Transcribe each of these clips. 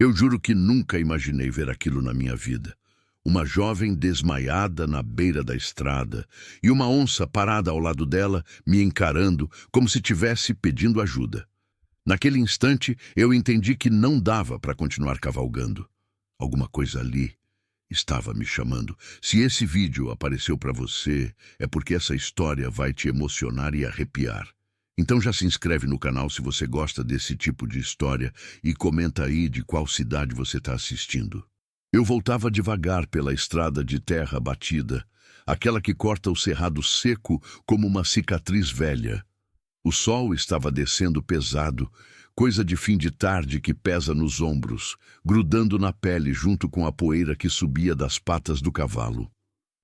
Eu juro que nunca imaginei ver aquilo na minha vida. Uma jovem desmaiada na beira da estrada e uma onça parada ao lado dela, me encarando como se tivesse pedindo ajuda. Naquele instante, eu entendi que não dava para continuar cavalgando. Alguma coisa ali estava me chamando. Se esse vídeo apareceu para você, é porque essa história vai te emocionar e arrepiar. Então já se inscreve no canal se você gosta desse tipo de história e comenta aí de qual cidade você está assistindo. Eu voltava devagar pela estrada de terra batida, aquela que corta o cerrado seco como uma cicatriz velha. O sol estava descendo pesado, coisa de fim de tarde que pesa nos ombros, grudando na pele junto com a poeira que subia das patas do cavalo.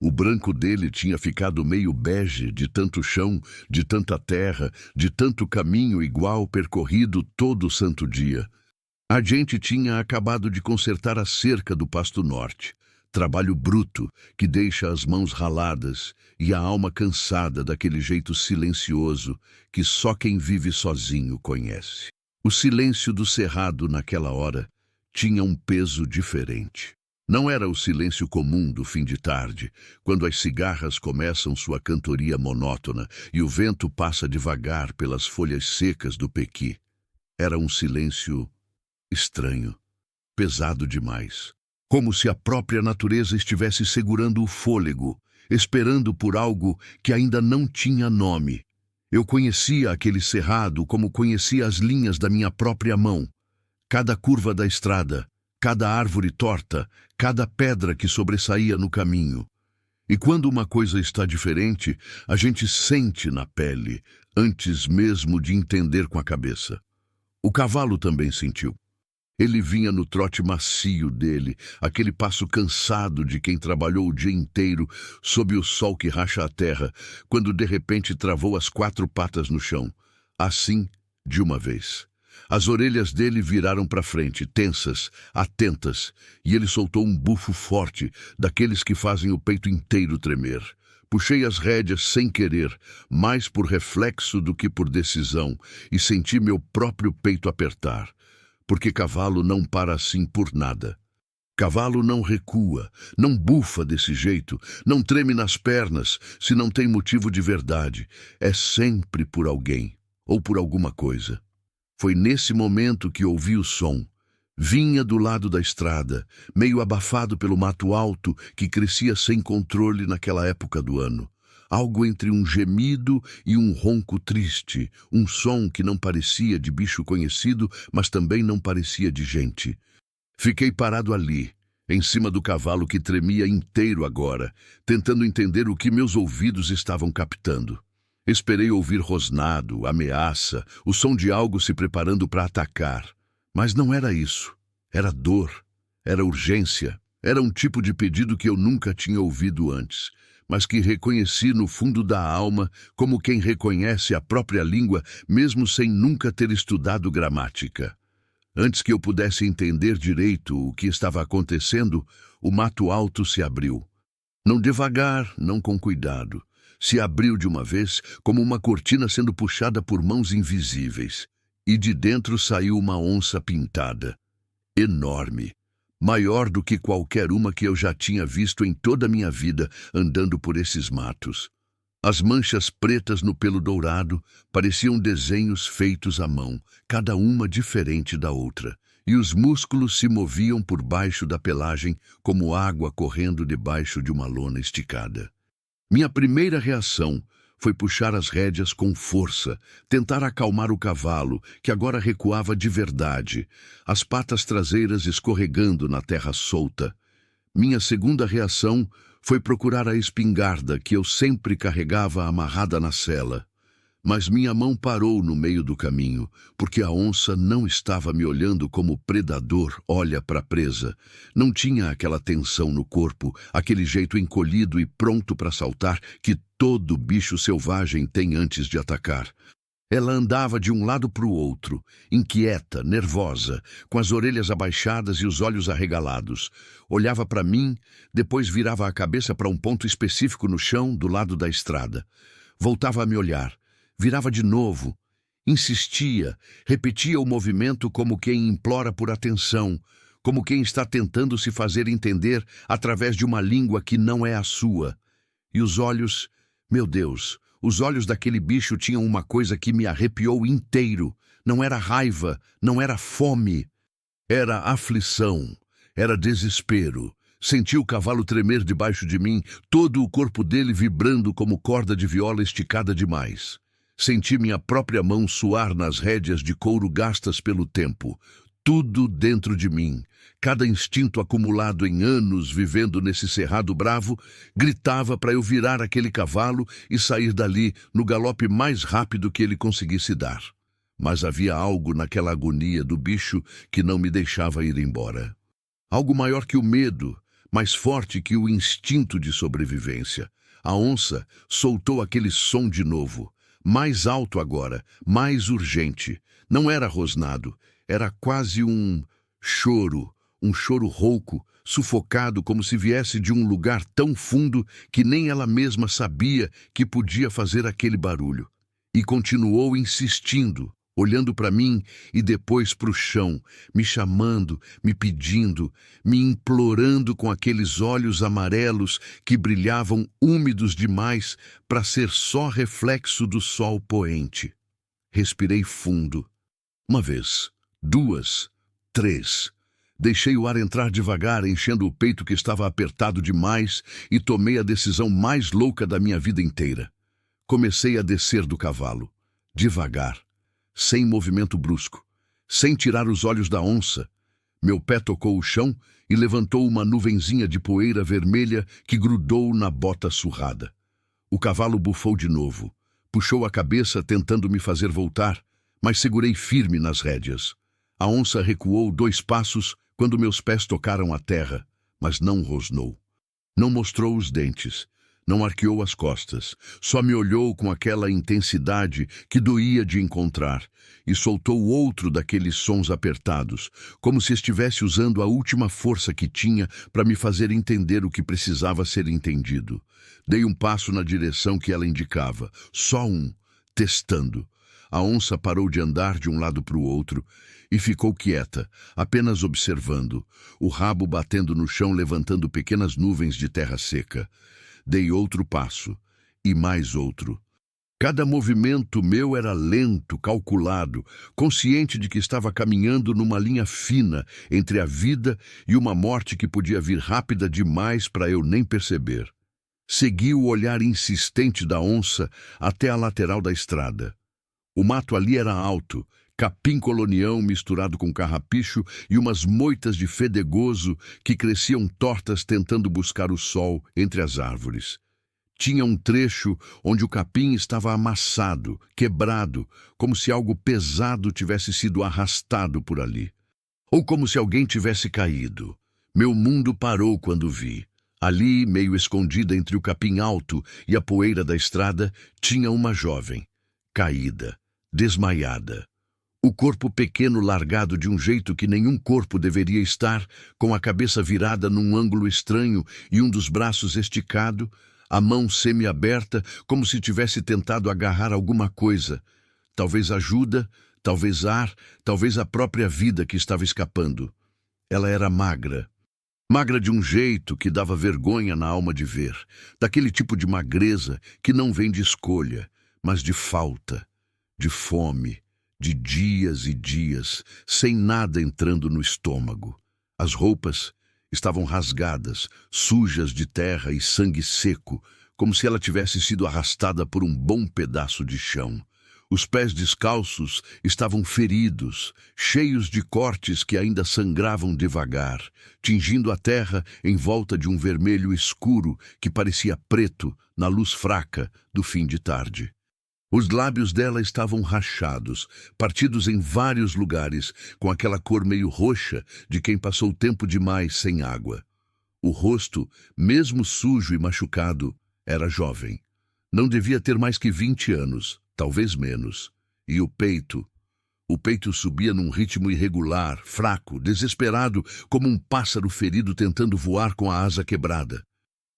O branco dele tinha ficado meio bege de tanto chão, de tanta terra, de tanto caminho igual percorrido todo o santo dia. A gente tinha acabado de consertar a cerca do Pasto Norte. Trabalho bruto que deixa as mãos raladas e a alma cansada daquele jeito silencioso que só quem vive sozinho conhece. O silêncio do cerrado naquela hora tinha um peso diferente. Não era o silêncio comum do fim de tarde, quando as cigarras começam sua cantoria monótona e o vento passa devagar pelas folhas secas do pequi. Era um silêncio estranho, pesado demais. Como se a própria natureza estivesse segurando o fôlego, esperando por algo que ainda não tinha nome. Eu conhecia aquele cerrado como conhecia as linhas da minha própria mão. Cada curva da estrada, cada árvore torta, cada pedra que sobressaía no caminho. E quando uma coisa está diferente, a gente sente na pele, antes mesmo de entender com a cabeça. O cavalo também sentiu. Ele vinha no trote macio dele, aquele passo cansado de quem trabalhou o dia inteiro sob o sol que racha a terra, quando de repente travou as 4 patas no chão. Assim, de uma vez. As orelhas dele viraram para frente, tensas, atentas, e ele soltou um bufo forte, daqueles que fazem o peito inteiro tremer. Puxei as rédeas sem querer, mais por reflexo do que por decisão, e senti meu próprio peito apertar. Porque cavalo não para assim por nada. Cavalo não recua, não bufa desse jeito, não treme nas pernas, se não tem motivo de verdade. É sempre por alguém, ou por alguma coisa. Foi nesse momento que ouvi o som. Vinha do lado da estrada, meio abafado pelo mato alto que crescia sem controle naquela época do ano. Algo entre um gemido e um ronco triste, um som que não parecia de bicho conhecido, mas também não parecia de gente. Fiquei parado ali, em cima do cavalo que tremia inteiro agora, tentando entender o que meus ouvidos estavam captando. Esperei ouvir rosnado, ameaça, o som de algo se preparando para atacar. Mas não era isso. Era dor, era urgência, era um tipo de pedido que eu nunca tinha ouvido antes, mas que reconheci no fundo da alma como quem reconhece a própria língua mesmo sem nunca ter estudado gramática. Antes que eu pudesse entender direito o que estava acontecendo, o mato alto se abriu. Não devagar, não com cuidado. Se abriu de uma vez, como uma cortina sendo puxada por mãos invisíveis. E de dentro saiu uma onça pintada. Enorme. Maior do que qualquer uma que eu já tinha visto em toda a minha vida andando por esses matos. As manchas pretas no pelo dourado pareciam desenhos feitos à mão, cada uma diferente da outra, e os músculos se moviam por baixo da pelagem como água correndo debaixo de uma lona esticada. Minha primeira reação foi puxar as rédeas com força, tentar acalmar o cavalo, que agora recuava de verdade, as patas traseiras escorregando na terra solta. Minha segunda reação foi procurar a espingarda que eu sempre carregava amarrada na sela. Mas minha mão parou no meio do caminho, porque a onça não estava me olhando como o predador olha para a presa. Não tinha aquela tensão no corpo, aquele jeito encolhido e pronto para saltar que todo bicho selvagem tem antes de atacar. Ela andava de um lado para o outro, inquieta, nervosa, com as orelhas abaixadas e os olhos arregalados. Olhava para mim, depois virava a cabeça para um ponto específico no chão, do lado da estrada. Voltava a me olhar. Virava de novo, insistia, repetia o movimento como quem implora por atenção, como quem está tentando se fazer entender através de uma língua que não é a sua. E os olhos, meu Deus, os olhos daquele bicho tinham uma coisa que me arrepiou inteiro. Não era raiva, não era fome, era aflição, era desespero. Senti o cavalo tremer debaixo de mim, todo o corpo dele vibrando como corda de viola esticada demais. Senti minha própria mão suar nas rédeas de couro gastas pelo tempo. Tudo dentro de mim, cada instinto acumulado em anos vivendo nesse cerrado bravo, gritava para eu virar aquele cavalo e sair dali no galope mais rápido que ele conseguisse dar. Mas havia algo naquela agonia do bicho que não me deixava ir embora. Algo maior que o medo, mais forte que o instinto de sobrevivência. A onça soltou aquele som de novo, mais alto agora, mais urgente. Não era rosnado, era quase um choro rouco, sufocado como se viesse de um lugar tão fundo que nem ela mesma sabia que podia fazer aquele barulho. E continuou insistindo, olhando para mim e depois para o chão, me chamando, me pedindo, me implorando com aqueles olhos amarelos que brilhavam úmidos demais para ser só reflexo do sol poente. Respirei fundo. Uma vez, duas, três. Deixei o ar entrar devagar, enchendo o peito que estava apertado demais e tomei a decisão mais louca da minha vida inteira. Comecei a descer do cavalo, devagar, sem movimento brusco, sem tirar os olhos da onça. Meu pé tocou o chão e levantou uma nuvenzinha de poeira vermelha que grudou na bota surrada. O cavalo bufou de novo, puxou a cabeça tentando me fazer voltar, mas segurei firme nas rédeas. A onça recuou 2 passos quando meus pés tocaram a terra, mas não rosnou. Não mostrou os dentes, não arqueou as costas, só me olhou com aquela intensidade que doía de encontrar e soltou outro daqueles sons apertados, como se estivesse usando a última força que tinha para me fazer entender o que precisava ser entendido. Dei um passo na direção que ela indicava, só um, testando. A onça parou de andar de um lado para o outro e ficou quieta, apenas observando, o rabo batendo no chão, levantando pequenas nuvens de terra seca. Dei outro passo, e mais outro. Cada movimento meu era lento, calculado, consciente de que estava caminhando numa linha fina entre a vida e uma morte que podia vir rápida demais para eu nem perceber. Segui o olhar insistente da onça até a lateral da estrada. O mato ali era alto, capim colonião misturado com carrapicho e umas moitas de fedegoso que cresciam tortas tentando buscar o sol entre as árvores. Tinha um trecho onde o capim estava amassado, quebrado, como se algo pesado tivesse sido arrastado por ali. Ou como se alguém tivesse caído. Meu mundo parou quando vi. Ali, meio escondida entre o capim alto e a poeira da estrada, tinha uma jovem, caída, desmaiada. O corpo pequeno largado de um jeito que nenhum corpo deveria estar, com a cabeça virada num ângulo estranho e um dos braços esticado, a mão semi-aberta, como se tivesse tentado agarrar alguma coisa. Talvez ajuda, talvez ar, talvez a própria vida que estava escapando. Ela era magra. Magra de um jeito que dava vergonha na alma de ver. Daquele tipo de magreza que não vem de escolha, mas de falta, de fome, de dias e dias, sem nada entrando no estômago. As roupas estavam rasgadas, sujas de terra e sangue seco, como se ela tivesse sido arrastada por um bom pedaço de chão. Os pés descalços estavam feridos, cheios de cortes que ainda sangravam devagar, tingindo a terra em volta de um vermelho escuro que parecia preto na luz fraca do fim de tarde. Os lábios dela estavam rachados, partidos em vários lugares, com aquela cor meio roxa de quem passou tempo demais sem água. O rosto, mesmo sujo e machucado, era jovem. Não devia ter mais que 20 anos, talvez menos. E o peito subia num ritmo irregular, fraco, desesperado, como um pássaro ferido tentando voar com a asa quebrada.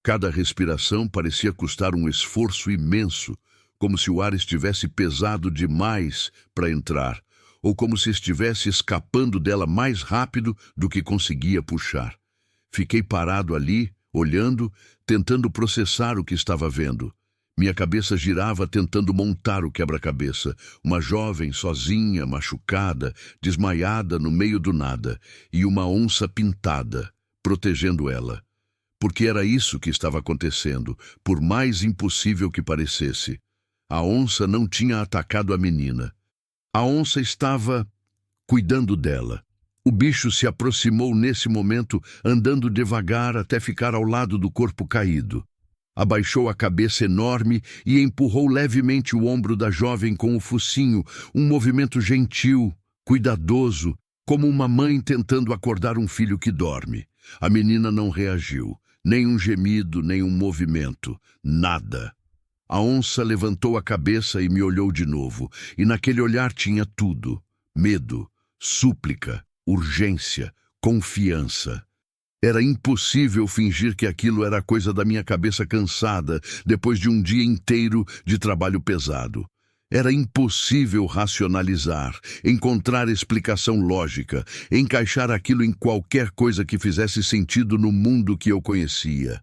Cada respiração parecia custar um esforço imenso, como se o ar estivesse pesado demais para entrar, ou como se estivesse escapando dela mais rápido do que conseguia puxar. Fiquei parado ali, olhando, tentando processar o que estava vendo. Minha cabeça girava tentando montar o quebra-cabeça. Uma jovem, sozinha, machucada, desmaiada no meio do nada, e uma onça pintada, protegendo ela. Porque era isso que estava acontecendo, por mais impossível que parecesse. A onça não tinha atacado a menina. A onça estava cuidando dela. O bicho se aproximou nesse momento, andando devagar até ficar ao lado do corpo caído. Abaixou a cabeça enorme e empurrou levemente o ombro da jovem com o focinho, um movimento gentil, cuidadoso, como uma mãe tentando acordar um filho que dorme. A menina não reagiu, nem um gemido, nem um movimento, nada. A onça levantou a cabeça e me olhou de novo, e naquele olhar tinha tudo: medo, súplica, urgência, confiança. Era impossível fingir que aquilo era coisa da minha cabeça cansada depois de um dia inteiro de trabalho pesado. Era impossível racionalizar, encontrar explicação lógica, encaixar aquilo em qualquer coisa que fizesse sentido no mundo que eu conhecia.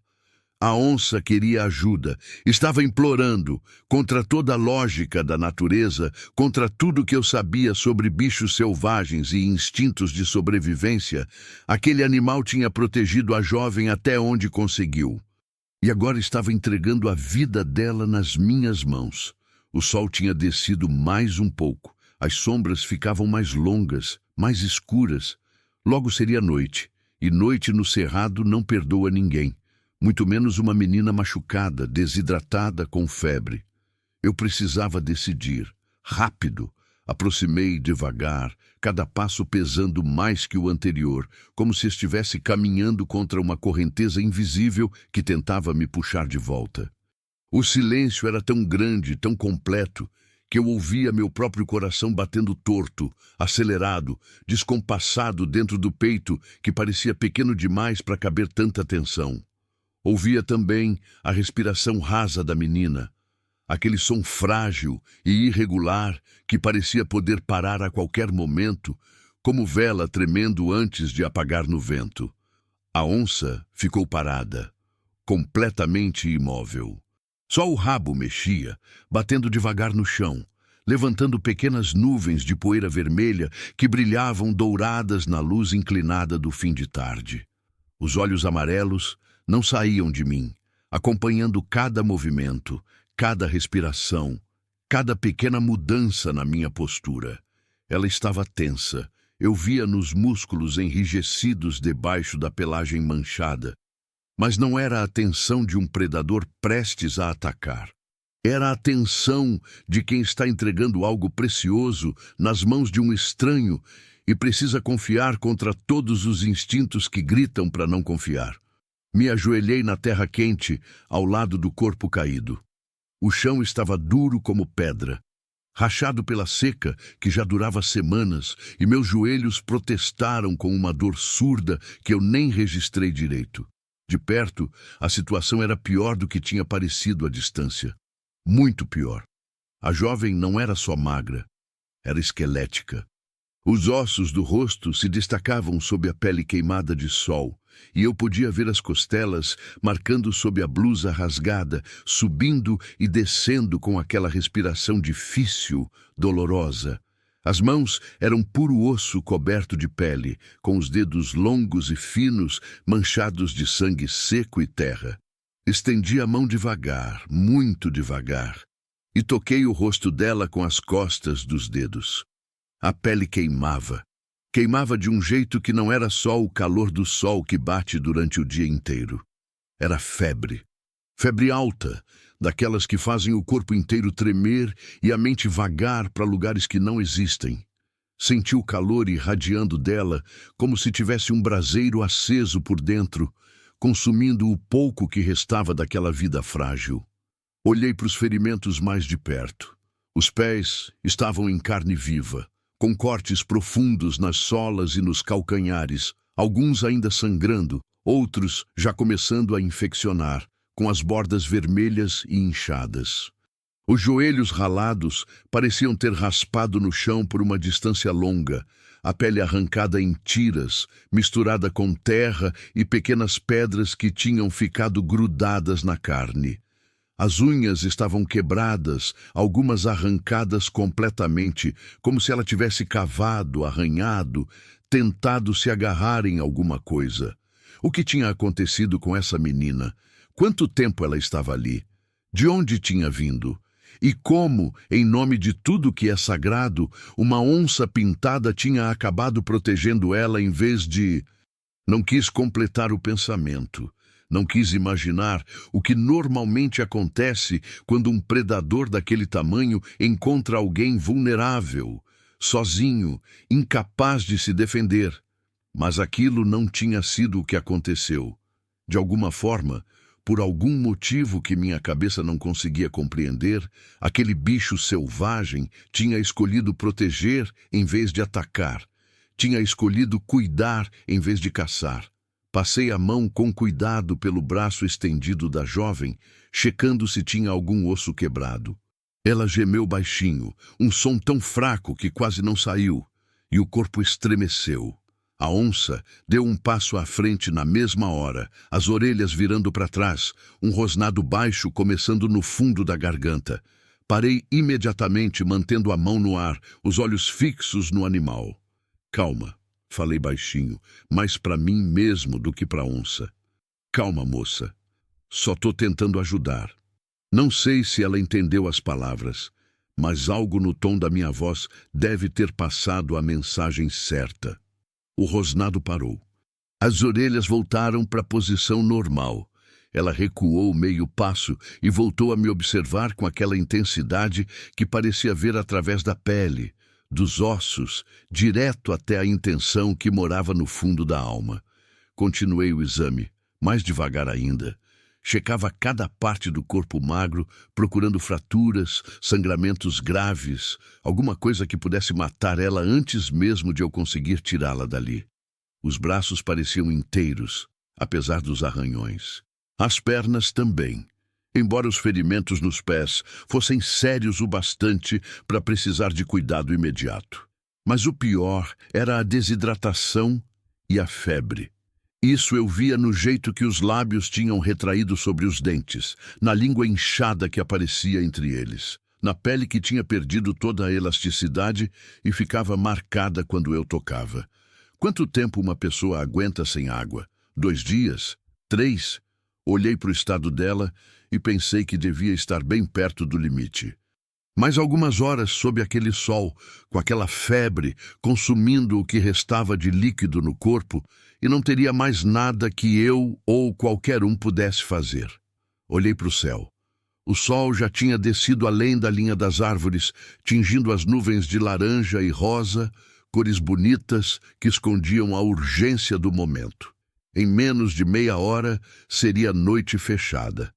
A onça queria ajuda, estava implorando, contra toda a lógica da natureza, contra tudo que eu sabia sobre bichos selvagens e instintos de sobrevivência. Aquele animal tinha protegido a jovem até onde conseguiu. E agora estava entregando a vida dela nas minhas mãos. O sol tinha descido mais um pouco, as sombras ficavam mais longas, mais escuras. Logo seria noite, e noite no cerrado não perdoa ninguém. Muito menos uma menina machucada, desidratada, com febre. Eu precisava decidir. Rápido. Aproximei devagar, cada passo pesando mais que o anterior, como se estivesse caminhando contra uma correnteza invisível que tentava me puxar de volta. O silêncio era tão grande, tão completo, que eu ouvia meu próprio coração batendo torto, acelerado, descompassado dentro do peito, que parecia pequeno demais para caber tanta tensão. Ouvia também a respiração rasa da menina, aquele som frágil e irregular que parecia poder parar a qualquer momento, como vela tremendo antes de apagar no vento. A onça ficou parada, completamente imóvel. Só o rabo mexia, batendo devagar no chão, levantando pequenas nuvens de poeira vermelha que brilhavam douradas na luz inclinada do fim de tarde. Os olhos amarelos não saíam de mim, acompanhando cada movimento, cada respiração, cada pequena mudança na minha postura. Ela estava tensa. Eu via nos músculos enrijecidos debaixo da pelagem manchada. Mas não era a tensão de um predador prestes a atacar. Era a tensão de quem está entregando algo precioso nas mãos de um estranho e precisa confiar contra todos os instintos que gritam para não confiar. Me ajoelhei na terra quente, ao lado do corpo caído. O chão estava duro como pedra, rachado pela seca que já durava semanas, e meus joelhos protestaram com uma dor surda que eu nem registrei direito. De perto, a situação era pior do que tinha parecido à distância. Muito pior. A jovem não era só magra, era esquelética. Os ossos do rosto se destacavam sob a pele queimada de sol, e eu podia ver as costelas marcando sob a blusa rasgada, subindo e descendo com aquela respiração difícil, dolorosa. As mãos eram puro osso coberto de pele, com os dedos longos e finos, manchados de sangue seco e terra. Estendi a mão devagar, muito devagar, e toquei o rosto dela com as costas dos dedos. A pele queimava. Queimava de um jeito que não era só o calor do sol que bate durante o dia inteiro. Era febre. Febre alta, daquelas que fazem o corpo inteiro tremer e a mente vagar para lugares que não existem. Senti o calor irradiando dela, como se tivesse um braseiro aceso por dentro, consumindo o pouco que restava daquela vida frágil. Olhei para os ferimentos mais de perto. Os pés estavam em carne viva, com cortes profundos nas solas e nos calcanhares, alguns ainda sangrando, outros já começando a infeccionar, com as bordas vermelhas e inchadas. Os joelhos ralados pareciam ter raspado no chão por uma distância longa, a pele arrancada em tiras, misturada com terra e pequenas pedras que tinham ficado grudadas na carne. As unhas estavam quebradas, algumas arrancadas completamente, como se ela tivesse cavado, arranhado, tentado se agarrar em alguma coisa. O que tinha acontecido com essa menina? Quanto tempo ela estava ali? De onde tinha vindo? E como, em nome de tudo que é sagrado, uma onça pintada tinha acabado protegendo ela em vez de... Não quis completar o pensamento. Não quis imaginar o que normalmente acontece quando um predador daquele tamanho encontra alguém vulnerável, sozinho, incapaz de se defender. Mas aquilo não tinha sido o que aconteceu. De alguma forma, por algum motivo que minha cabeça não conseguia compreender, aquele bicho selvagem tinha escolhido proteger em vez de atacar. Tinha escolhido cuidar em vez de caçar. Passei a mão com cuidado pelo braço estendido da jovem, checando se tinha algum osso quebrado. Ela gemeu baixinho, um som tão fraco que quase não saiu, e o corpo estremeceu. A onça deu um passo à frente na mesma hora, as orelhas virando para trás, um rosnado baixo começando no fundo da garganta. Parei imediatamente, mantendo a mão no ar, os olhos fixos no animal. Calma. Falei baixinho, mais para mim mesmo do que para a onça. Calma, moça. Só tô tentando ajudar. Não sei se ela entendeu as palavras, mas algo no tom da minha voz deve ter passado a mensagem certa. O rosnado parou. As orelhas voltaram para a posição normal. Ela recuou meio passo e voltou a me observar com aquela intensidade que parecia ver através da pele, dos ossos, direto até a intenção que morava no fundo da alma. Continuei o exame, mais devagar ainda. Checava cada parte do corpo magro, procurando fraturas, sangramentos graves, alguma coisa que pudesse matar ela antes mesmo de eu conseguir tirá-la dali. Os braços pareciam inteiros, apesar dos arranhões. As pernas também, embora os ferimentos nos pés fossem sérios o bastante para precisar de cuidado imediato. Mas o pior era a desidratação e a febre. Isso eu via no jeito que os lábios tinham retraído sobre os dentes, na língua inchada que aparecia entre eles, na pele que tinha perdido toda a elasticidade e ficava marcada quando eu tocava. Quanto tempo uma pessoa aguenta sem água? 2 dias? 3? Olhei para o estado dela e pensei que devia estar bem perto do limite. Mais algumas horas sob aquele sol, com aquela febre, consumindo o que restava de líquido no corpo, e não teria mais nada que eu ou qualquer um pudesse fazer. Olhei para o céu. O sol já tinha descido além da linha das árvores, tingindo as nuvens de laranja e rosa, cores bonitas que escondiam a urgência do momento. Em menos de meia hora seria noite fechada.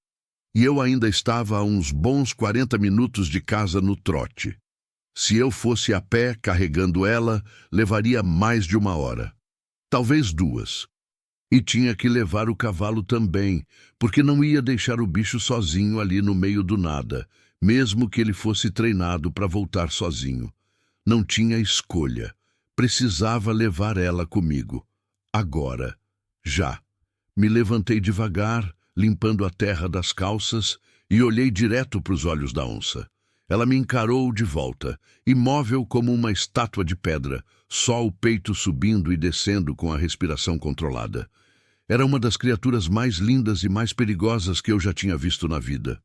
E eu ainda estava a uns bons 40 minutos de casa no trote. Se eu fosse a pé carregando ela, levaria mais de 1 hora. Talvez 2. E tinha que levar o cavalo também, porque não ia deixar o bicho sozinho ali no meio do nada, mesmo que ele fosse treinado para voltar sozinho. Não tinha escolha. Precisava levar ela comigo. Agora. Já. Me levantei devagar, limpando a terra das calças, e olhei direto para os olhos da onça. Ela me encarou de volta, imóvel como uma estátua de pedra, só o peito subindo e descendo com a respiração controlada. Era uma das criaturas mais lindas e mais perigosas que eu já tinha visto na vida.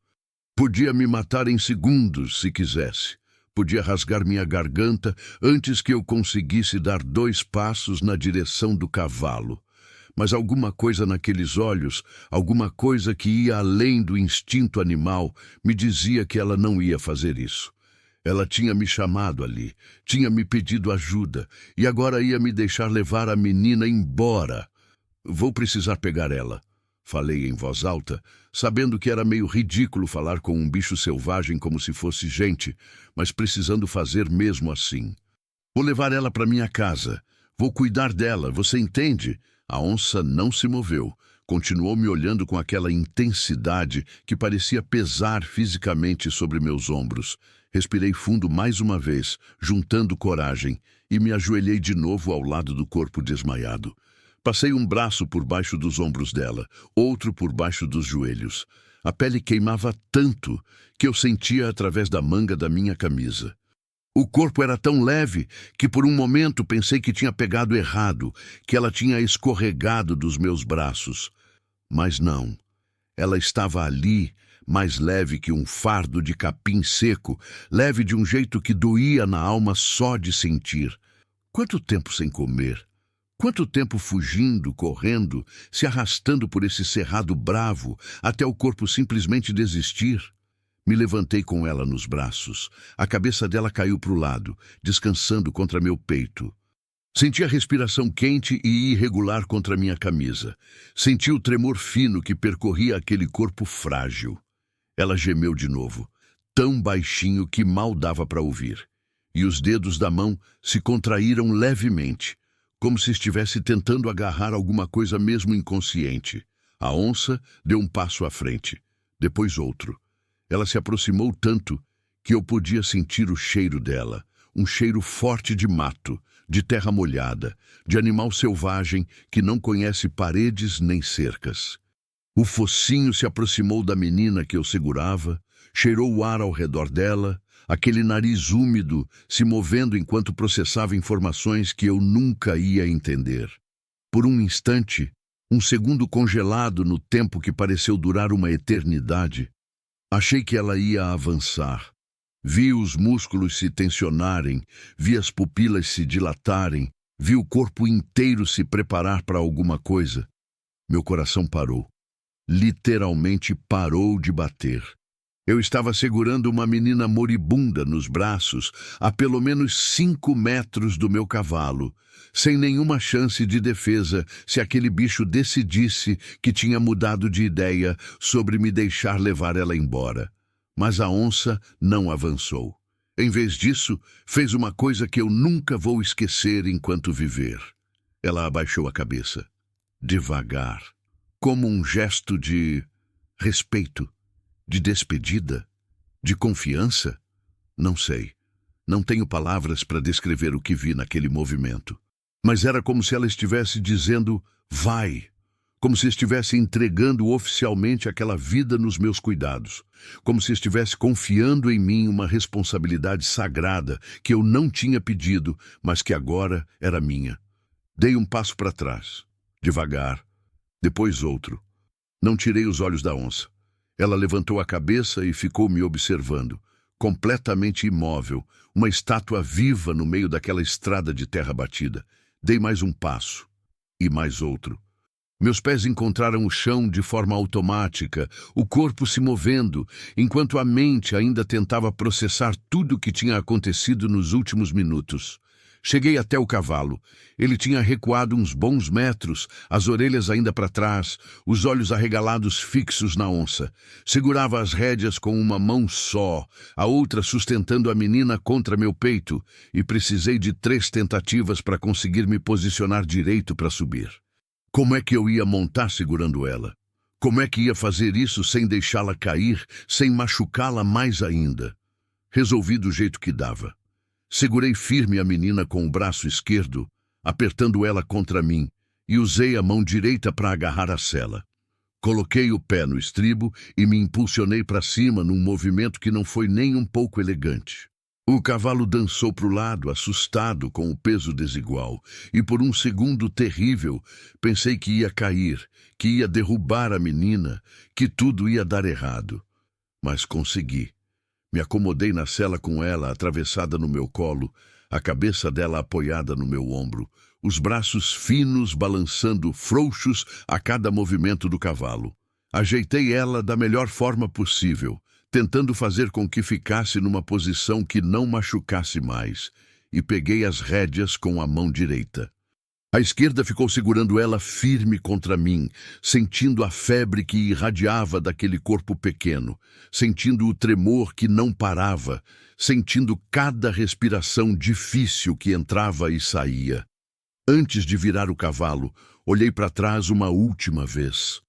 Podia me matar em segundos, se quisesse. Podia rasgar minha garganta antes que eu conseguisse dar 2 passos na direção do cavalo. Mas alguma coisa naqueles olhos, alguma coisa que ia além do instinto animal, me dizia que ela não ia fazer isso. Ela tinha me chamado ali, tinha me pedido ajuda, e agora ia me deixar levar a menina embora. Vou precisar pegar ela, falei em voz alta, sabendo que era meio ridículo falar com um bicho selvagem como se fosse gente, mas precisando fazer mesmo assim. Vou levar ela para minha casa, vou cuidar dela, você entende? A onça não se moveu. Continuou me olhando com aquela intensidade que parecia pesar fisicamente sobre meus ombros. Respirei fundo mais uma vez, juntando coragem, e me ajoelhei de novo ao lado do corpo desmaiado. Passei um braço por baixo dos ombros dela, outro por baixo dos joelhos. A pele queimava tanto que eu sentia através da manga da minha camisa. O corpo era tão leve que por um momento pensei que tinha pegado errado, que ela tinha escorregado dos meus braços. Mas não. Ela estava ali, mais leve que um fardo de capim seco, leve de um jeito que doía na alma só de sentir. Quanto tempo sem comer? Quanto tempo fugindo, correndo, se arrastando por esse cerrado bravo, até o corpo simplesmente desistir? Me levantei com ela nos braços. A cabeça dela caiu para o lado, descansando contra meu peito. Senti a respiração quente e irregular contra minha camisa. Senti o tremor fino que percorria aquele corpo frágil. Ela gemeu de novo, tão baixinho que mal dava para ouvir. E os dedos da mão se contraíram levemente, como se estivesse tentando agarrar alguma coisa mesmo inconsciente. A onça deu um passo à frente, depois outro. Ela se aproximou tanto que eu podia sentir o cheiro dela, um cheiro forte de mato, de terra molhada, de animal selvagem que não conhece paredes nem cercas. O focinho se aproximou da menina que eu segurava, cheirou o ar ao redor dela, aquele nariz úmido se movendo enquanto processava informações que eu nunca ia entender. Por um instante, um segundo congelado no tempo que pareceu durar uma eternidade, achei que ela ia avançar. Vi os músculos se tensionarem, vi as pupilas se dilatarem, vi o corpo inteiro se preparar para alguma coisa. Meu coração parou. Literalmente parou de bater. Eu estava segurando uma menina moribunda nos braços, a pelo menos 5 metros do meu cavalo, sem nenhuma chance de defesa se aquele bicho decidisse que tinha mudado de ideia sobre me deixar levar ela embora. Mas a onça não avançou. Em vez disso, fez uma coisa que eu nunca vou esquecer enquanto viver. Ela abaixou a cabeça, devagar, como um gesto de respeito, de despedida, de confiança. Não sei. Não tenho palavras para descrever o que vi naquele movimento. Mas era como se ela estivesse dizendo, vai. Como se estivesse entregando oficialmente aquela vida nos meus cuidados. Como se estivesse confiando em mim uma responsabilidade sagrada que eu não tinha pedido, mas que agora era minha. Dei um passo para trás, devagar, depois outro. Não tirei os olhos da onça. Ela levantou a cabeça e ficou me observando, completamente imóvel, uma estátua viva no meio daquela estrada de terra batida. Dei mais um passo, e mais outro. Meus pés encontraram o chão de forma automática, o corpo se movendo, enquanto a mente ainda tentava processar tudo o que tinha acontecido nos últimos minutos. Cheguei até o cavalo. Ele tinha recuado uns bons metros, as orelhas ainda para trás, os olhos arregalados fixos na onça. Segurava as rédeas com uma mão só, a outra sustentando a menina contra meu peito, e precisei de 3 tentativas para conseguir me posicionar direito para subir. Como é que eu ia montar segurando ela? Como é que ia fazer isso sem deixá-la cair, sem machucá-la mais ainda? Resolvi do jeito que dava. Segurei firme a menina com o braço esquerdo, apertando ela contra mim, e usei a mão direita para agarrar a sela. Coloquei o pé no estribo e me impulsionei para cima num movimento que não foi nem um pouco elegante. O cavalo dançou para o lado, assustado com o peso desigual, e por um segundo terrível, pensei que ia cair, que ia derrubar a menina, que tudo ia dar errado. Mas consegui. Me acomodei na sela com ela atravessada no meu colo, a cabeça dela apoiada no meu ombro, os braços finos balançando frouxos a cada movimento do cavalo. Ajeitei ela da melhor forma possível, tentando fazer com que ficasse numa posição que não machucasse mais, e peguei as rédeas com a mão direita. A esquerda ficou segurando ela firme contra mim, sentindo a febre que irradiava daquele corpo pequeno, sentindo o tremor que não parava, sentindo cada respiração difícil que entrava e saía. Antes de virar o cavalo, Olhei para trás uma última vez.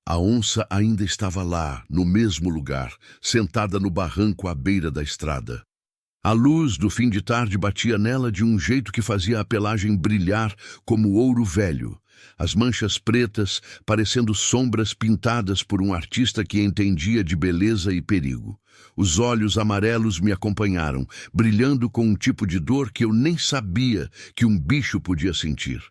A onça ainda estava lá, no mesmo lugar, sentada no barranco à beira da estrada. A luz do fim de tarde batia nela de um jeito que fazia a pelagem brilhar como ouro velho, as manchas pretas parecendo sombras pintadas por um artista que entendia de beleza e perigo. Os olhos amarelos me acompanharam, brilhando com um tipo de dor que eu nem sabia que um bicho podia sentir.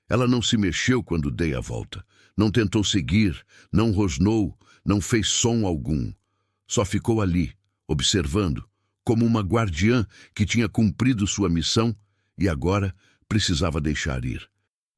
Ela não se mexeu quando dei a volta. Não tentou seguir, não rosnou, não fez som algum. Só ficou ali, observando, como uma guardiã que tinha cumprido sua missão e agora precisava deixar ir.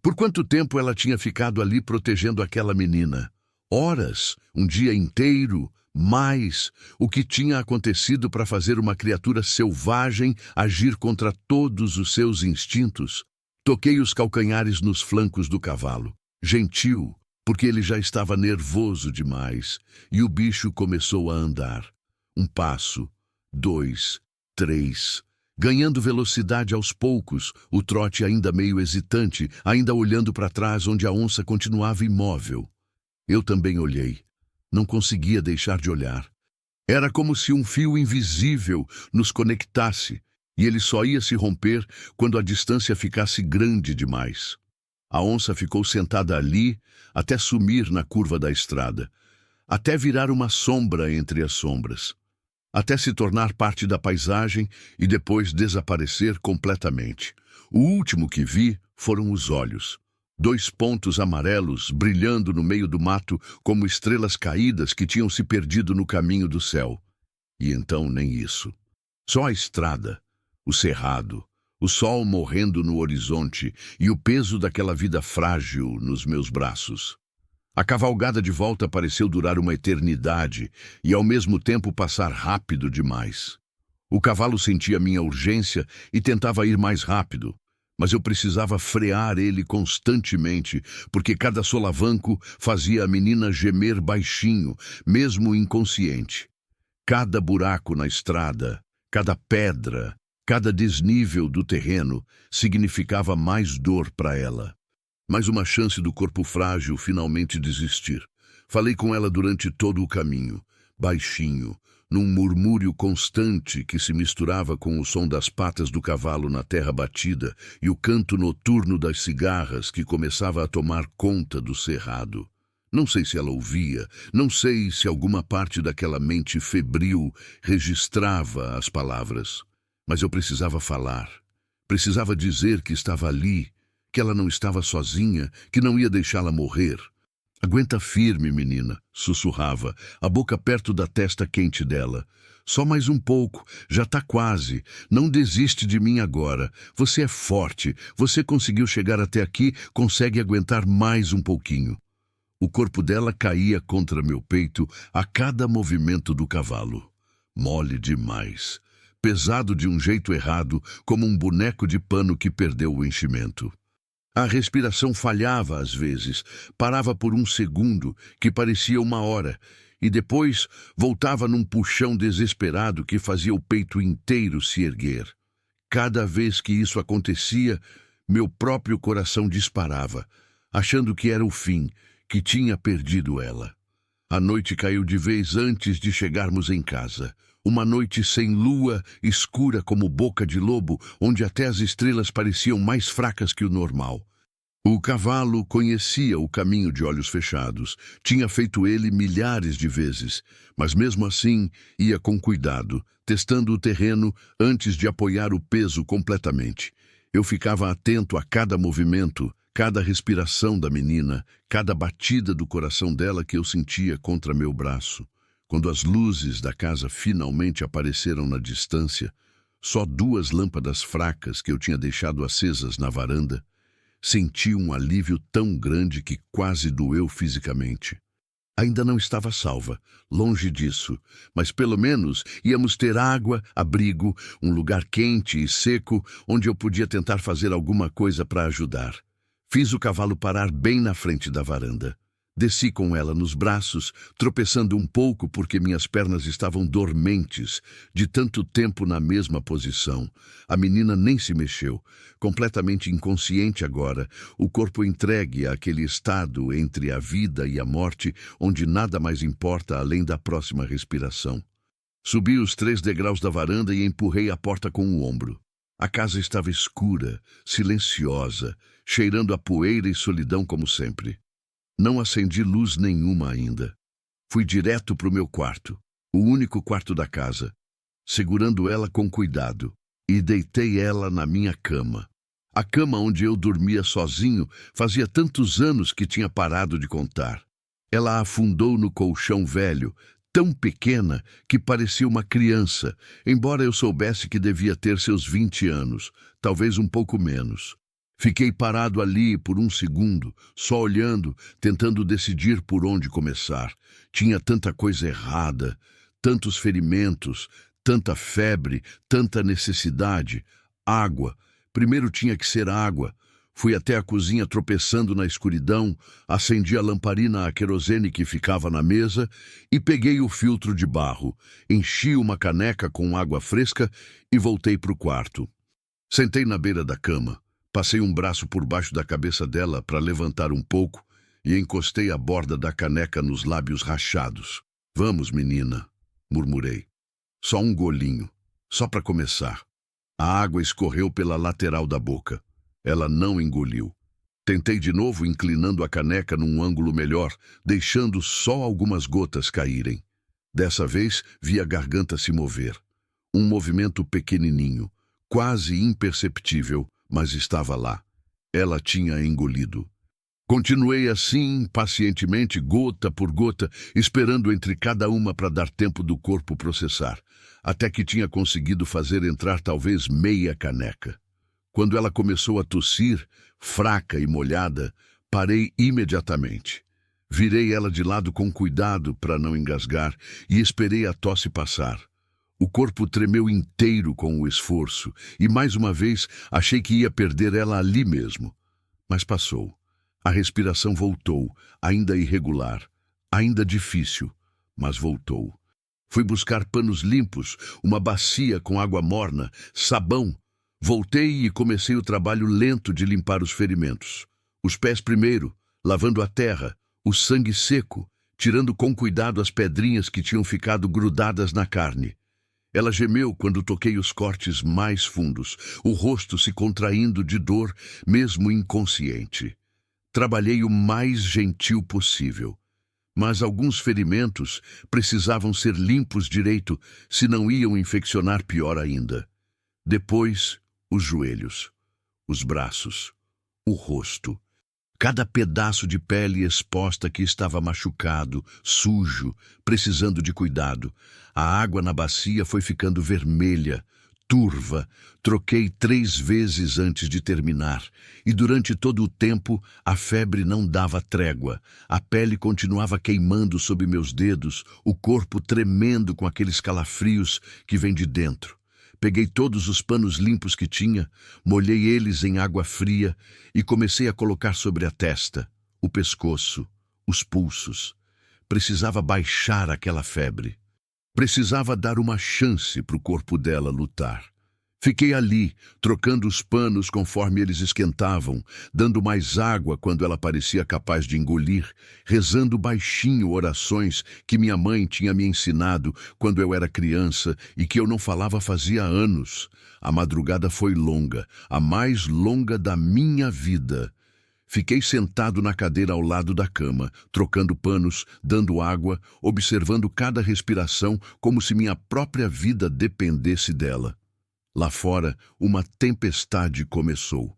Por quanto tempo ela tinha ficado ali protegendo aquela menina? Horas? Um dia inteiro? Mais? O que tinha acontecido para fazer uma criatura selvagem agir contra todos os seus instintos? Toquei os calcanhares nos flancos do cavalo. Gentil, porque ele já estava nervoso demais, e o bicho começou a andar. Um passo, 2, 3, ganhando velocidade aos poucos, o trote ainda meio hesitante, ainda olhando para trás onde a onça continuava imóvel. Eu também olhei. Não conseguia deixar de olhar. Era como se um fio invisível nos conectasse, e ele só ia se romper quando a distância ficasse grande demais. A onça ficou sentada ali até sumir na curva da estrada, até virar uma sombra entre as sombras, até se tornar parte da paisagem e depois desaparecer completamente. O último que vi foram os olhos. 2 pontos amarelos brilhando no meio do mato como estrelas caídas que tinham se perdido no caminho do céu. E então nem isso. Só a estrada, o cerrado, o sol morrendo no horizonte e o peso daquela vida frágil nos meus braços. A cavalgada de volta pareceu durar uma eternidade e ao mesmo tempo passar rápido demais. O cavalo sentia minha urgência e tentava ir mais rápido, mas eu precisava frear ele constantemente, porque cada solavanco fazia a menina gemer baixinho, mesmo inconsciente. Cada buraco na estrada, cada pedra, cada desnível do terreno significava mais dor para ela. Mais uma chance do corpo frágil finalmente desistir. Falei com ela durante todo o caminho, baixinho, num murmúrio constante que se misturava com o som das patas do cavalo na terra batida e o canto noturno das cigarras que começava a tomar conta do cerrado. Não sei se ela ouvia, não sei se alguma parte daquela mente febril registrava as palavras, mas eu precisava falar. Precisava dizer que estava ali, que ela não estava sozinha, que não ia deixá-la morrer. Aguenta firme, menina, sussurrava, a boca perto da testa quente dela. Só mais um pouco, já está quase. Não desiste de mim agora. Você é forte, você conseguiu chegar até aqui, consegue aguentar mais um pouquinho. O corpo dela caía contra meu peito a cada movimento do cavalo. Mole demais. Pesado de um jeito errado, como um boneco de pano que perdeu o enchimento. A respiração falhava às vezes, parava por um segundo, que parecia uma hora, e depois voltava num puxão desesperado que fazia o peito inteiro se erguer. Cada vez que isso acontecia, meu próprio coração disparava, achando que era o fim, que tinha perdido ela. A noite caiu de vez antes de chegarmos em casa. Uma noite sem lua, escura como boca de lobo, onde até as estrelas pareciam mais fracas que o normal. O cavalo conhecia o caminho de olhos fechados, tinha feito ele milhares de vezes, mas mesmo assim ia com cuidado, testando o terreno antes de apoiar o peso completamente. Eu ficava atento a cada movimento, cada respiração da menina, cada batida do coração dela que eu sentia contra meu braço. Quando as luzes da casa finalmente apareceram na distância, só 2 lâmpadas fracas que eu tinha deixado acesas na varanda, senti um alívio tão grande que quase doeu fisicamente. Ainda não estava salva, longe disso, mas pelo menos íamos ter água, abrigo, um lugar quente e seco onde eu podia tentar fazer alguma coisa para ajudar. Fiz o cavalo parar bem na frente da varanda. Desci com ela nos braços, tropeçando um pouco porque minhas pernas estavam dormentes, de tanto tempo na mesma posição. A menina nem se mexeu, completamente inconsciente agora, o corpo entregue àquele estado entre a vida e a morte, onde nada mais importa além da próxima respiração. Subi os 3 degraus da varanda e empurrei a porta com o ombro. A casa estava escura, silenciosa, cheirando a poeira e solidão como sempre. Não acendi luz nenhuma ainda. Fui direto para o meu quarto, o único quarto da casa, segurando ela com cuidado, e deitei ela na minha cama. A cama onde eu dormia sozinho fazia tantos anos que tinha parado de contar. Ela afundou no colchão velho, tão pequena que parecia uma criança, embora eu soubesse que devia ter seus 20 anos, talvez um pouco menos. Fiquei parado ali por um segundo, só olhando, tentando decidir por onde começar. Tinha tanta coisa errada, tantos ferimentos, tanta febre, tanta necessidade. Água. Primeiro tinha que ser água. Fui até a cozinha tropeçando na escuridão, acendi a lamparina a querosene que ficava na mesa e peguei o filtro de barro, enchi uma caneca com água fresca e voltei para o quarto. Sentei na beira da cama. Passei um braço por baixo da cabeça dela para levantar um pouco e encostei a borda da caneca nos lábios rachados. "Vamos, menina", murmurei. "Só um golinho, só para começar." A água escorreu pela lateral da boca. Ela não engoliu. Tentei de novo, inclinando a caneca num ângulo melhor, deixando só algumas gotas caírem. Dessa vez, vi a garganta se mover. Um movimento pequenininho, quase imperceptível, mas estava lá. Ela tinha engolido. Continuei assim, pacientemente, gota por gota, esperando entre cada uma para dar tempo do corpo processar, até que tinha conseguido fazer entrar talvez meia caneca. Quando ela começou a tossir, fraca e molhada, parei imediatamente. Virei ela de lado com cuidado para não engasgar e esperei a tosse passar. O corpo tremeu inteiro com o esforço e, mais uma vez, achei que ia perder ela ali mesmo. Mas passou. A respiração voltou, ainda irregular, ainda difícil, mas voltou. Fui buscar panos limpos, uma bacia com água morna, sabão. Voltei e comecei o trabalho lento de limpar os ferimentos. Os pés primeiro, lavando a terra, o sangue seco, tirando com cuidado as pedrinhas que tinham ficado grudadas na carne. Ela gemeu quando toquei os cortes mais fundos, o rosto se contraindo de dor, mesmo inconsciente. Trabalhei o mais gentil possível. Mas alguns ferimentos precisavam ser limpos direito, se não iam infeccionar pior ainda. Depois, os joelhos, os braços, o rosto. Cada pedaço de pele exposta que estava machucado, sujo, precisando de cuidado. A água na bacia foi ficando vermelha, turva. Troquei 3 vezes antes de terminar. E durante todo o tempo, a febre não dava trégua. A pele continuava queimando sob meus dedos, o corpo tremendo com aqueles calafrios que vêm de dentro. Peguei todos os panos limpos que tinha, molhei eles em água fria e comecei a colocar sobre a testa, o pescoço, os pulsos. Precisava baixar aquela febre. Precisava dar uma chance para o corpo dela lutar. Fiquei ali, trocando os panos conforme eles esquentavam, dando mais água quando ela parecia capaz de engolir, rezando baixinho orações que minha mãe tinha me ensinado quando eu era criança e que eu não falava fazia anos. A madrugada foi longa, a mais longa da minha vida. Fiquei sentado na cadeira ao lado da cama, trocando panos, dando água, observando cada respiração como se minha própria vida dependesse dela. Lá fora, uma tempestade começou.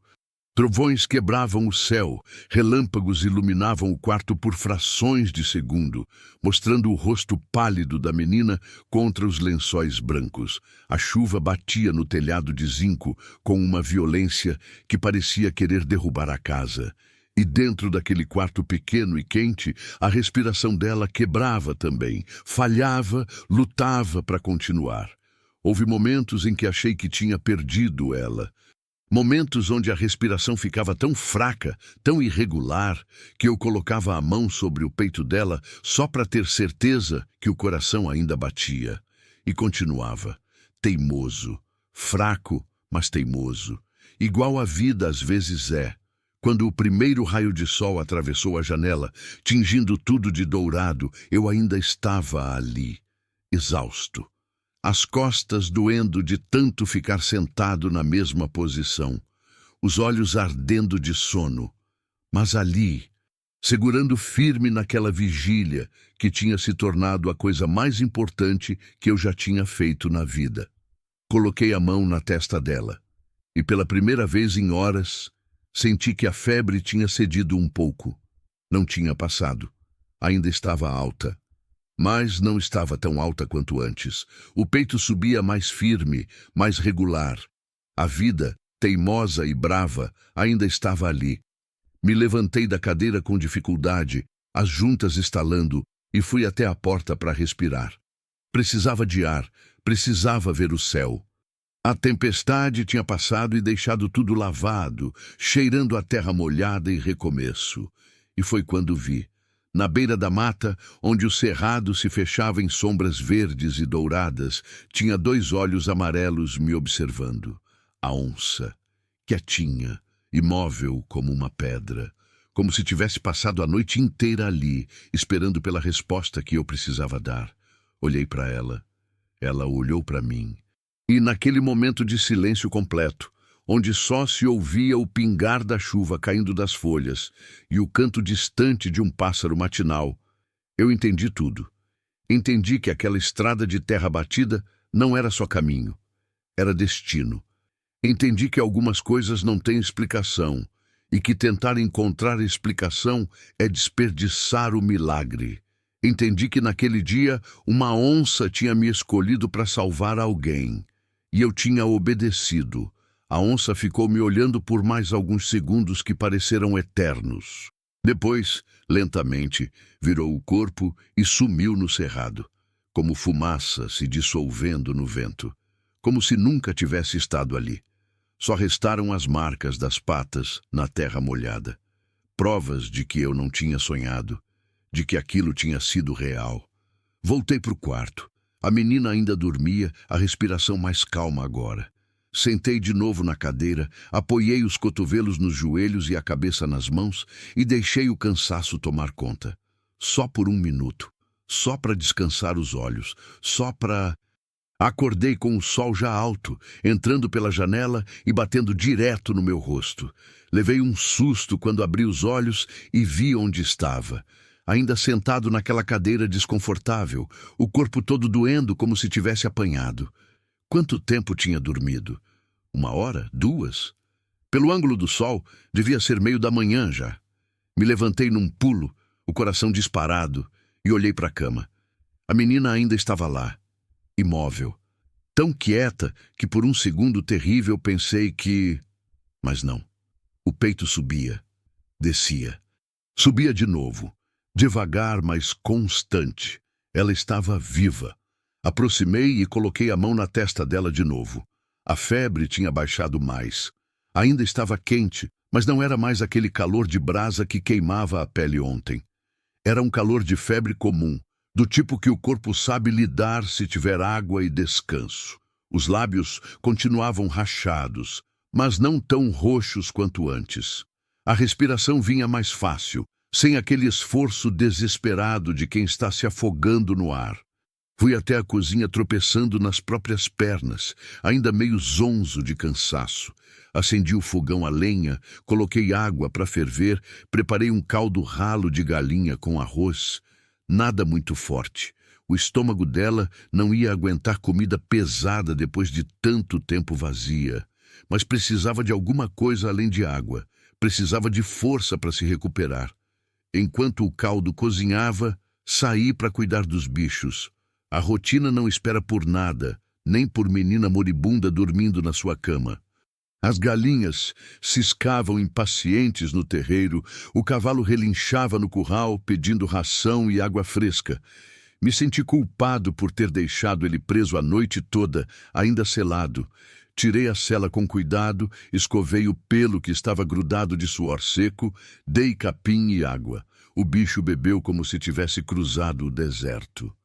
Trovões quebravam o céu, relâmpagos iluminavam o quarto por frações de segundo, mostrando o rosto pálido da menina contra os lençóis brancos. A chuva batia no telhado de zinco com uma violência que parecia querer derrubar a casa. E dentro daquele quarto pequeno e quente, a respiração dela quebrava também, falhava, lutava para continuar. Houve momentos em que achei que tinha perdido ela. Momentos onde a respiração ficava tão fraca, tão irregular, que eu colocava a mão sobre o peito dela só para ter certeza que o coração ainda batia. E continuava, teimoso, fraco, mas teimoso, igual a vida às vezes é. Quando o primeiro raio de sol atravessou a janela, tingindo tudo de dourado, eu ainda estava ali, exausto. As costas doendo de tanto ficar sentado na mesma posição, os olhos ardendo de sono, mas ali, segurando firme naquela vigília que tinha se tornado a coisa mais importante que eu já tinha feito na vida. Coloquei a mão na testa dela, e pela primeira vez em horas, senti que a febre tinha cedido um pouco. Não tinha passado, ainda estava alta. Mas não estava tão alta quanto antes. O peito subia mais firme, mais regular. A vida, teimosa e brava, ainda estava ali. Me levantei da cadeira com dificuldade, as juntas estalando, e fui até a porta para respirar. Precisava de ar, precisava ver o céu. A tempestade tinha passado e deixado tudo lavado, cheirando a terra molhada e recomeço. E foi quando vi. Na beira da mata, onde o cerrado se fechava em sombras verdes e douradas, tinha 2 olhos amarelos me observando. A onça, quietinha, imóvel como uma pedra, como se tivesse passado a noite inteira ali, esperando pela resposta que eu precisava dar. Olhei para ela. Ela olhou para mim. E naquele momento de silêncio completo, onde só se ouvia o pingar da chuva caindo das folhas e o canto distante de um pássaro matinal, eu entendi tudo. Entendi que aquela estrada de terra batida não era só caminho, era destino. Entendi que algumas coisas não têm explicação e que tentar encontrar explicação é desperdiçar o milagre. Entendi que naquele dia uma onça tinha me escolhido para salvar alguém e eu tinha obedecido. A onça ficou me olhando por mais alguns segundos que pareceram eternos. Depois, lentamente, virou o corpo e sumiu no cerrado, como fumaça se dissolvendo no vento, como se nunca tivesse estado ali. Só restaram as marcas das patas na terra molhada, provas de que eu não tinha sonhado, de que aquilo tinha sido real. Voltei para o quarto. A menina ainda dormia, a respiração mais calma agora. Sentei de novo na cadeira, apoiei os cotovelos nos joelhos e a cabeça nas mãos e deixei o cansaço tomar conta. Só por 1 minuto. Só para descansar os olhos. Só para... Acordei com o sol já alto, entrando pela janela e batendo direto no meu rosto. Levei um susto quando abri os olhos e vi onde estava. Ainda sentado naquela cadeira desconfortável, o corpo todo doendo como se tivesse apanhado. Quanto tempo tinha dormido? 1 hora? 2? Pelo ângulo do sol, devia ser meio da manhã já. Me levantei num pulo, o coração disparado, e olhei para a cama. A menina ainda estava lá, imóvel, tão quieta que por um segundo terrível pensei que... Mas não. O peito subia, descia. Subia de novo, devagar, mas constante. Ela estava viva. Aproximei e coloquei a mão na testa dela de novo. A febre tinha baixado mais. Ainda estava quente, mas não era mais aquele calor de brasa que queimava a pele ontem. Era um calor de febre comum, do tipo que o corpo sabe lidar se tiver água e descanso. Os lábios continuavam rachados, mas não tão roxos quanto antes. A respiração vinha mais fácil, sem aquele esforço desesperado de quem está se afogando no ar. Fui até a cozinha tropeçando nas próprias pernas, ainda meio zonzo de cansaço. Acendi o fogão a lenha, coloquei água para ferver, preparei um caldo ralo de galinha com arroz. Nada muito forte. O estômago dela não ia aguentar comida pesada depois de tanto tempo vazia. Mas precisava de alguma coisa além de água. Precisava de força para se recuperar. Enquanto o caldo cozinhava, saí para cuidar dos bichos. A rotina não espera por nada, nem por menina moribunda dormindo na sua cama. As galinhas ciscavam impacientes no terreiro, o cavalo relinchava no curral pedindo ração e água fresca. Me senti culpado por ter deixado ele preso a noite toda, ainda selado. Tirei a sela com cuidado, escovei o pelo que estava grudado de suor seco, dei capim e água. O bicho bebeu como se tivesse cruzado o deserto.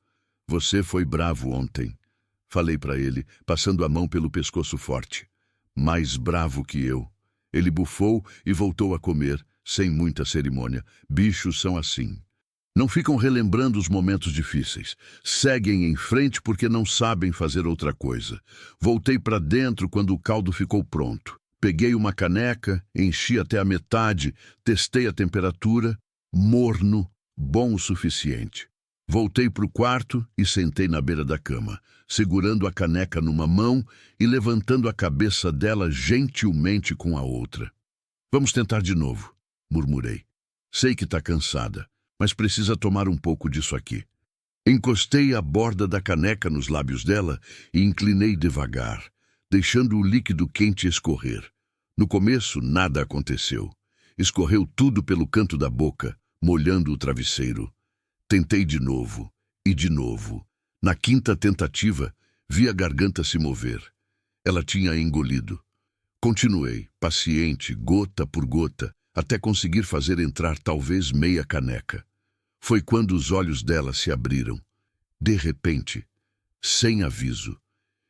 Você foi bravo ontem, falei para ele, passando a mão pelo pescoço forte. Mais bravo que eu. Ele bufou e voltou a comer, sem muita cerimônia. Bichos são assim. Não ficam relembrando os momentos difíceis. Seguem em frente porque não sabem fazer outra coisa. Voltei para dentro quando o caldo ficou pronto. Peguei uma caneca, enchi até a metade, testei a temperatura. Morno, bom o suficiente. Voltei para o quarto e sentei na beira da cama, segurando a caneca numa mão e levantando a cabeça dela gentilmente com a outra. Vamos tentar de novo, murmurei. Sei que está cansada, mas precisa tomar um pouco disso aqui. Encostei a borda da caneca nos lábios dela e inclinei devagar, deixando o líquido quente escorrer. No começo, nada aconteceu. Escorreu tudo pelo canto da boca, molhando o travesseiro. Tentei de novo, e de novo. Na quinta tentativa, vi a garganta se mover. Ela tinha engolido. Continuei, paciente, gota por gota, até conseguir fazer entrar talvez meia caneca. Foi quando os olhos dela se abriram. De repente, sem aviso.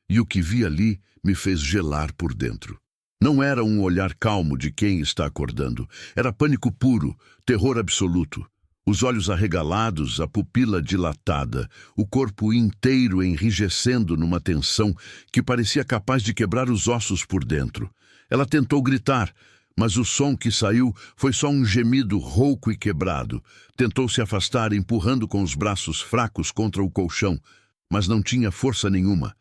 E o que vi ali me fez gelar por dentro. Não era um olhar calmo de quem está acordando. Era pânico puro, terror absoluto. Os olhos arregalados, a pupila dilatada, o corpo inteiro enrijecendo numa tensão que parecia capaz de quebrar os ossos por dentro. Ela tentou gritar, mas o som que saiu foi só um gemido rouco e quebrado. Tentou se afastar, empurrando com os braços fracos contra o colchão, mas não tinha força nenhuma.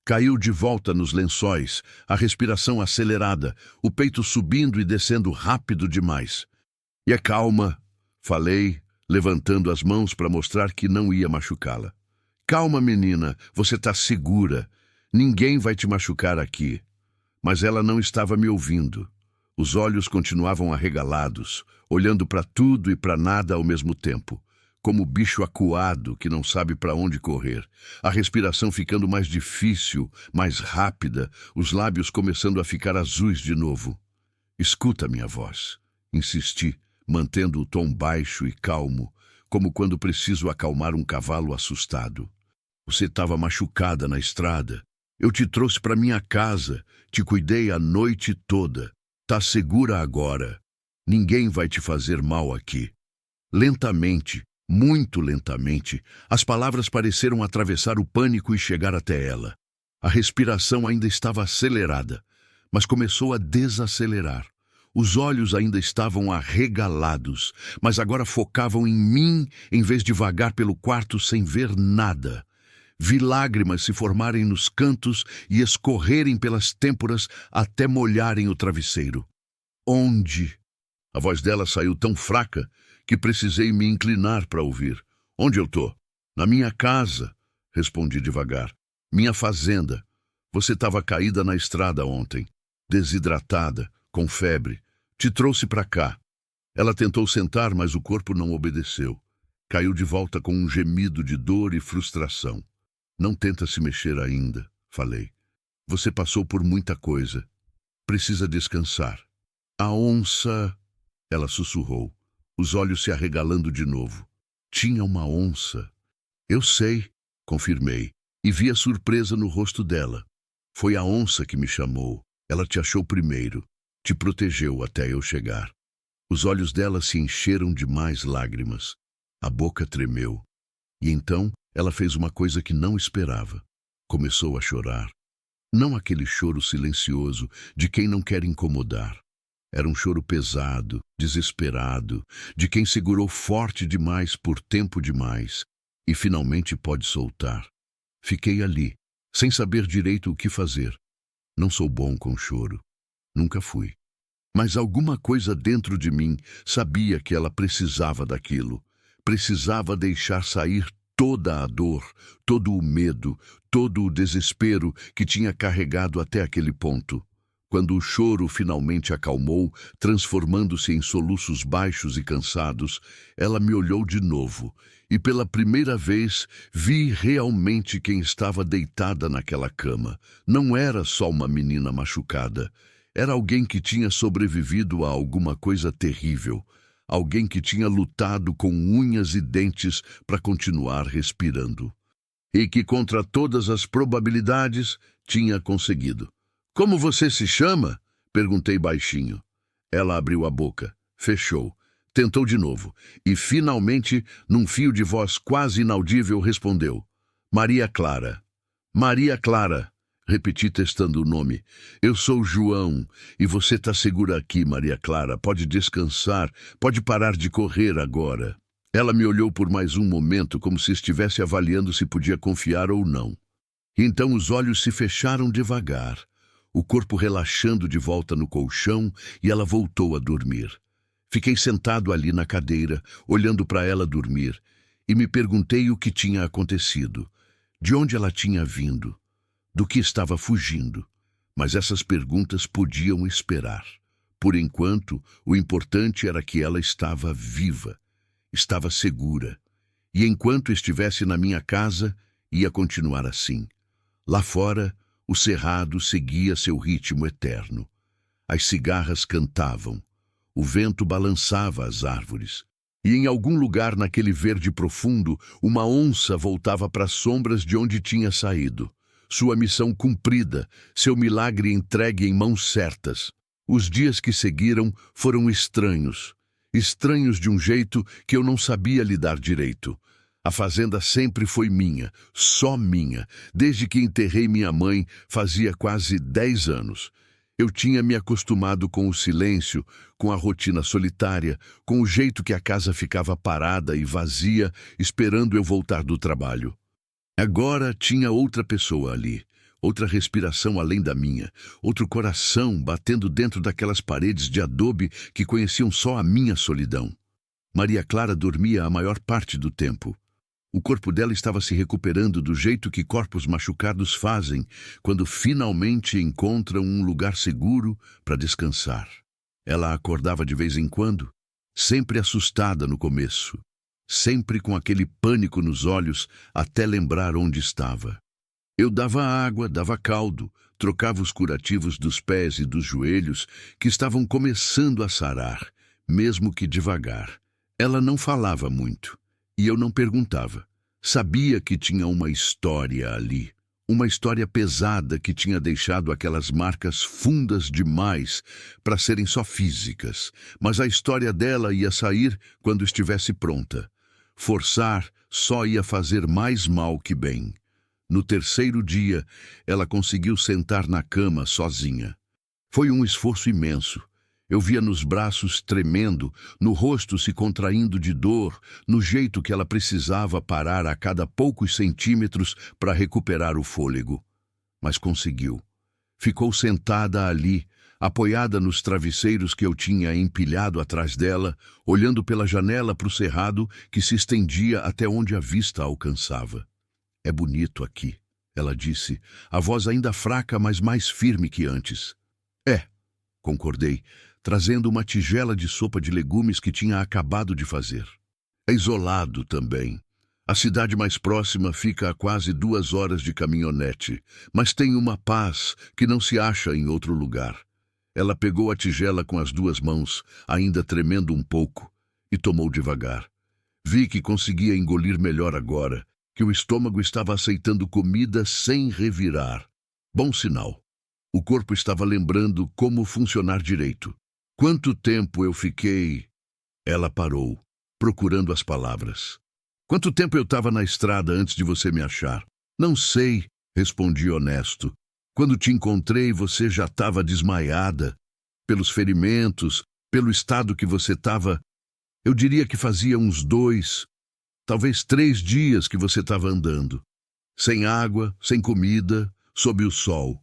Caiu de volta nos lençóis, a respiração acelerada, o peito subindo e descendo rápido demais. E é calma, falei, levantando as mãos para mostrar que não ia machucá-la. Calma, menina, você está segura. Ninguém vai te machucar aqui. Mas ela não estava me ouvindo. Os olhos continuavam arregalados, olhando para tudo e para nada ao mesmo tempo. Como bicho acuado que não sabe para onde correr. A respiração ficando mais difícil, mais rápida, os lábios começando a ficar azuis de novo. Escuta minha voz, insisti, mantendo o tom baixo e calmo, como quando preciso acalmar um cavalo assustado. Você estava machucada na estrada. Eu te trouxe para minha casa, te cuidei a noite toda. Tá segura agora. Ninguém vai te fazer mal aqui. Lentamente, muito lentamente, as palavras pareceram atravessar o pânico e chegar até ela. A respiração ainda estava acelerada, mas começou a desacelerar. Os olhos ainda estavam arregalados, mas agora focavam em mim em vez de vagar pelo quarto sem ver nada. Vi lágrimas se formarem nos cantos e escorrerem pelas têmporas até molharem o travesseiro. Onde? A voz dela saiu tão fraca que precisei me inclinar para ouvir. Onde eu tô? Na minha casa, respondi devagar. Minha fazenda. Você estava caída na estrada ontem, desidratada, com febre. Te trouxe para cá. Ela tentou sentar, mas o corpo não obedeceu. Caiu de volta com um gemido de dor e frustração. Não tenta se mexer ainda, falei. Você passou por muita coisa. Precisa descansar. A onça... Ela sussurrou, os olhos se arregalando de novo. Tinha uma onça. Eu sei, confirmei, e vi a surpresa no rosto dela. Foi a onça que me chamou. Ela te achou primeiro. Te protegeu até eu chegar. Os olhos dela se encheram de mais lágrimas. A boca tremeu. E então ela fez uma coisa que não esperava. Começou a chorar. Não aquele choro silencioso de quem não quer incomodar. Era um choro pesado, desesperado, de quem segurou forte demais por tempo demais e finalmente pode soltar. Fiquei ali, sem saber direito o que fazer. Não sou bom com choro. Nunca fui. Mas alguma coisa dentro de mim sabia que ela precisava daquilo. Precisava deixar sair toda a dor, todo o medo, todo o desespero que tinha carregado até aquele ponto. Quando o choro finalmente acalmou, transformando-se em soluços baixos e cansados, ela me olhou de novo, e pela primeira vez vi realmente quem estava deitada naquela cama. Não era só uma menina machucada. Era alguém que tinha sobrevivido a alguma coisa terrível. Alguém que tinha lutado com unhas e dentes para continuar respirando. E que, contra todas as probabilidades, tinha conseguido. "Como você se chama?" perguntei baixinho. Ela abriu a boca, fechou, tentou de novo e, finalmente, num fio de voz quase inaudível, respondeu: "Maria Clara." "Maria Clara", repeti testando o nome. "Eu sou João e você está segura aqui, Maria Clara. Pode descansar, pode parar de correr agora." Ela me olhou por mais um momento, como se estivesse avaliando se podia confiar ou não. Então os olhos se fecharam devagar, o corpo relaxando de volta no colchão, e ela voltou a dormir. Fiquei sentado ali na cadeira, olhando para ela dormir, e me perguntei o que tinha acontecido, de onde ela tinha vindo, do que estava fugindo. Mas essas perguntas podiam esperar. Por enquanto, o importante era que ela estava viva, estava segura, e enquanto estivesse na minha casa, ia continuar assim. Lá fora, o cerrado seguia seu ritmo eterno. As cigarras cantavam, o vento balançava as árvores, e em algum lugar naquele verde profundo, uma onça voltava para as sombras de onde tinha saído. Sua missão cumprida, seu milagre entregue em mãos certas. Os dias que seguiram foram estranhos. Estranhos de um jeito que eu não sabia lidar direito. A fazenda sempre foi minha, só minha, desde que enterrei minha mãe fazia quase 10 anos. Eu tinha me acostumado com o silêncio, com a rotina solitária, com o jeito que a casa ficava parada e vazia, esperando eu voltar do trabalho. Agora tinha outra pessoa ali, outra respiração além da minha, outro coração batendo dentro daquelas paredes de adobe que conheciam só a minha solidão. Maria Clara dormia a maior parte do tempo. O corpo dela estava se recuperando do jeito que corpos machucados fazem quando finalmente encontram um lugar seguro para descansar. Ela acordava de vez em quando, sempre assustada no começo, sempre com aquele pânico nos olhos até lembrar onde estava. Eu dava água, dava caldo, trocava os curativos dos pés e dos joelhos que estavam começando a sarar, mesmo que devagar. Ela não falava muito. E eu não perguntava. Sabia que tinha uma história ali. Uma história pesada que tinha deixado aquelas marcas fundas demais para serem só físicas. Mas a história dela ia sair quando estivesse pronta. Forçar só ia fazer mais mal que bem. No terceiro dia, ela conseguiu sentar na cama sozinha. Foi um esforço imenso. Eu via nos braços tremendo, no rosto se contraindo de dor, no jeito que ela precisava parar a cada poucos centímetros para recuperar o fôlego. Mas conseguiu. Ficou sentada ali, apoiada nos travesseiros que eu tinha empilhado atrás dela, olhando pela janela para o cerrado que se estendia até onde a vista alcançava. "É bonito aqui", ela disse, a voz ainda fraca, mas mais firme que antes. "É", concordei, trazendo uma tigela de sopa de legumes que tinha acabado de fazer. "É isolado também. A cidade mais próxima fica a quase 2 horas de caminhonete, mas tem uma paz que não se acha em outro lugar." Ela pegou a tigela com as 2 mãos, ainda tremendo um pouco, e tomou devagar. Vi que conseguia engolir melhor agora, que o estômago estava aceitando comida sem revirar. Bom sinal. O corpo estava lembrando como funcionar direito. "Quanto tempo eu fiquei?" Ela parou, procurando as palavras. "Quanto tempo eu estava na estrada antes de você me achar?" "Não sei", respondi honesto. "Quando te encontrei, você já estava desmaiada. Pelos ferimentos, pelo estado que você estava. Eu diria que fazia uns 2, talvez 3 dias que você estava andando. Sem água, sem comida, sob o sol."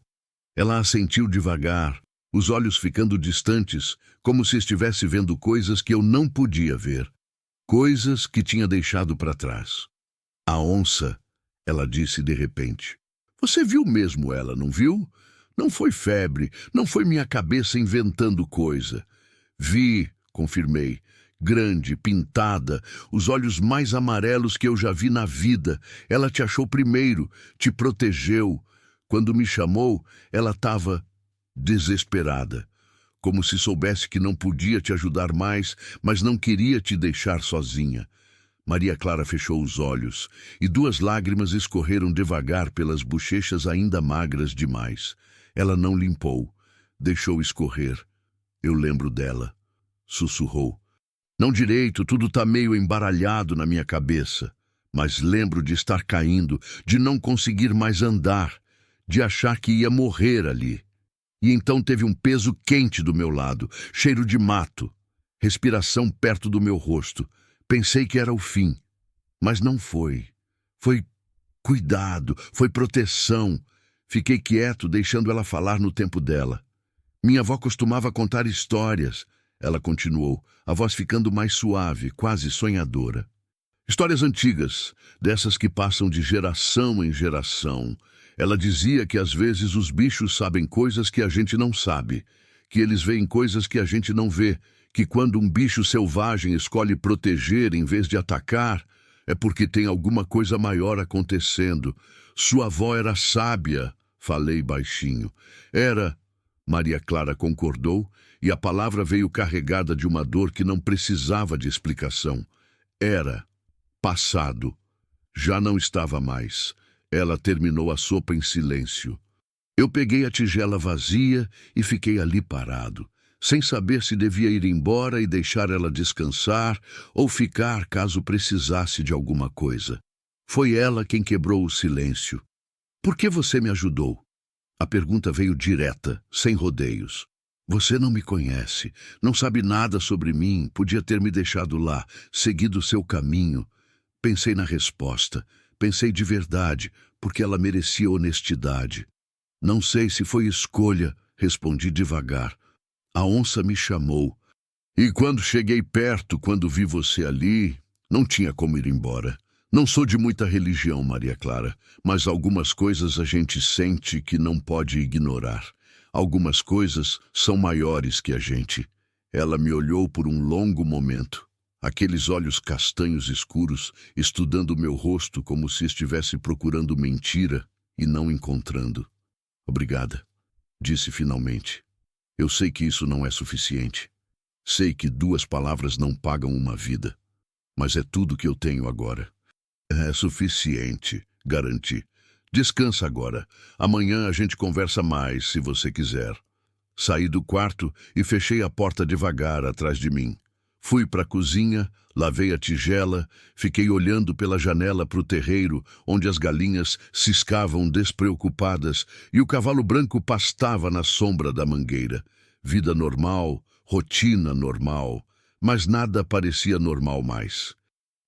Ela assentiu devagar, os olhos ficando distantes, como se estivesse vendo coisas que eu não podia ver. Coisas que tinha deixado para trás. "A onça", ela disse de repente. "Você viu mesmo ela, não viu? Não foi febre, não foi minha cabeça inventando coisa. Vi, confirmei, grande, pintada, os olhos mais amarelos que eu já vi na vida. Ela te achou primeiro, te protegeu. Quando me chamou, ela estava desesperada, como se soubesse que não podia te ajudar mais, mas não queria te deixar sozinha. Maria Clara fechou os olhos e 2 lágrimas escorreram devagar pelas bochechas ainda magras demais. Ela não limpou, deixou escorrer. Eu lembro dela. Sussurrou. Não direito, tudo tá meio embaralhado na minha cabeça. Mas lembro de estar caindo, de não conseguir mais andar, de achar que ia morrer ali. E então teve um peso quente do meu lado, cheiro de mato, respiração perto do meu rosto. Pensei que era o fim, mas não foi. Foi cuidado, foi proteção. Fiquei quieto, deixando ela falar no tempo dela. Minha avó costumava contar histórias. Ela continuou, a voz ficando mais suave, quase sonhadora. Histórias antigas, dessas que passam de geração em geração. Ela dizia que às vezes os bichos sabem coisas que a gente não sabe, que eles veem coisas que a gente não vê, que quando um bicho selvagem escolhe proteger em vez de atacar, é porque tem alguma coisa maior acontecendo. Sua avó era sábia, falei baixinho. Era, Maria Clara concordou, e a palavra veio carregada de uma dor que não precisava de explicação. Era. Passado. Já não estava mais. Ela terminou a sopa em silêncio. Eu peguei a tigela vazia e fiquei ali parado, sem saber se devia ir embora e deixar ela descansar ou ficar caso precisasse de alguma coisa. Foi ela quem quebrou o silêncio. Por que você me ajudou? A pergunta veio direta, sem rodeios. Você não me conhece, não sabe nada sobre mim, podia ter me deixado lá, seguido o seu caminho. Pensei na resposta, pensei de verdade, porque ela merecia honestidade. Não sei se foi escolha, respondi devagar. A onça me chamou. E quando cheguei perto, quando vi você ali, não tinha como ir embora. Não sou de muita religião, Maria Clara, mas algumas coisas a gente sente que não pode ignorar. Algumas coisas são maiores que a gente. Ela me olhou por um longo momento. Aqueles olhos castanhos escuros, estudando meu rosto como se estivesse procurando mentira e não encontrando. Obrigada, disse finalmente. Eu sei que isso não é suficiente. Sei que 2 palavras não pagam uma vida. Mas é tudo que eu tenho agora. É suficiente, garanti. Descansa agora. Amanhã a gente conversa mais, se você quiser. Saí do quarto e fechei a porta devagar atrás de mim. Fui para a cozinha, lavei a tigela, fiquei olhando pela janela para o terreiro, onde as galinhas ciscavam despreocupadas e o cavalo branco pastava na sombra da mangueira. Vida normal, rotina normal, mas nada parecia normal mais.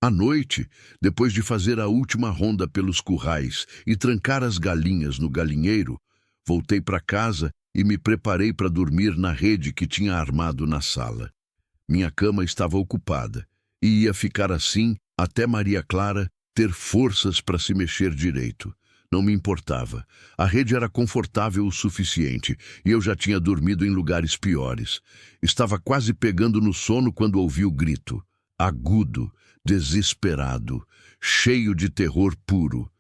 À noite, depois de fazer a última ronda pelos currais e trancar as galinhas no galinheiro, voltei para casa e me preparei para dormir na rede que tinha armado na sala. Minha cama estava ocupada e ia ficar assim até Maria Clara ter forças para se mexer direito. Não me importava. A rede era confortável o suficiente e eu já tinha dormido em lugares piores. Estava quase pegando no sono quando ouvi o grito. Agudo, desesperado, cheio de terror puro.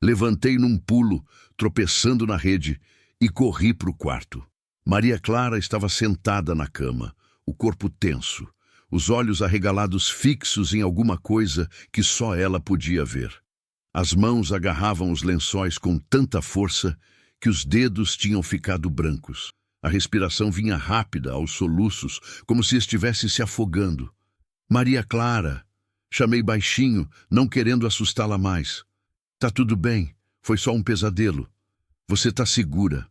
Levantei num pulo, tropeçando na rede, e corri para o quarto. Maria Clara estava sentada na cama, o corpo tenso, os olhos arregalados fixos em alguma coisa que só ela podia ver. As mãos agarravam os lençóis com tanta força que os dedos tinham ficado brancos. A respiração vinha rápida aos soluços, como se estivesse se afogando. Maria Clara! Chamei baixinho, não querendo assustá-la mais. Tá tudo bem, foi só um pesadelo. Você tá segura.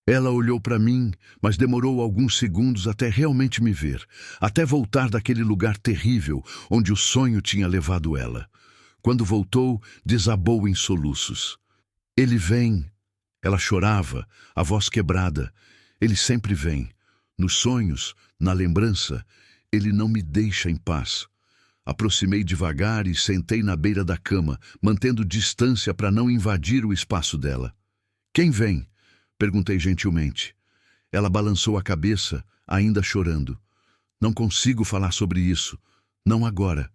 Ela olhou para mim, mas demorou alguns segundos até realmente me ver, até voltar daquele lugar terrível onde o sonho tinha levado ela. Quando voltou, desabou em soluços. Ele vem. Ela chorava, a voz quebrada. Ele sempre vem. Nos sonhos, na lembrança, ele não me deixa em paz. Aproximei devagar e sentei na beira da cama, mantendo distância para não invadir o espaço dela. Quem vem? Perguntei gentilmente. Ela balançou a cabeça, ainda chorando. Não consigo falar sobre isso. Não agora.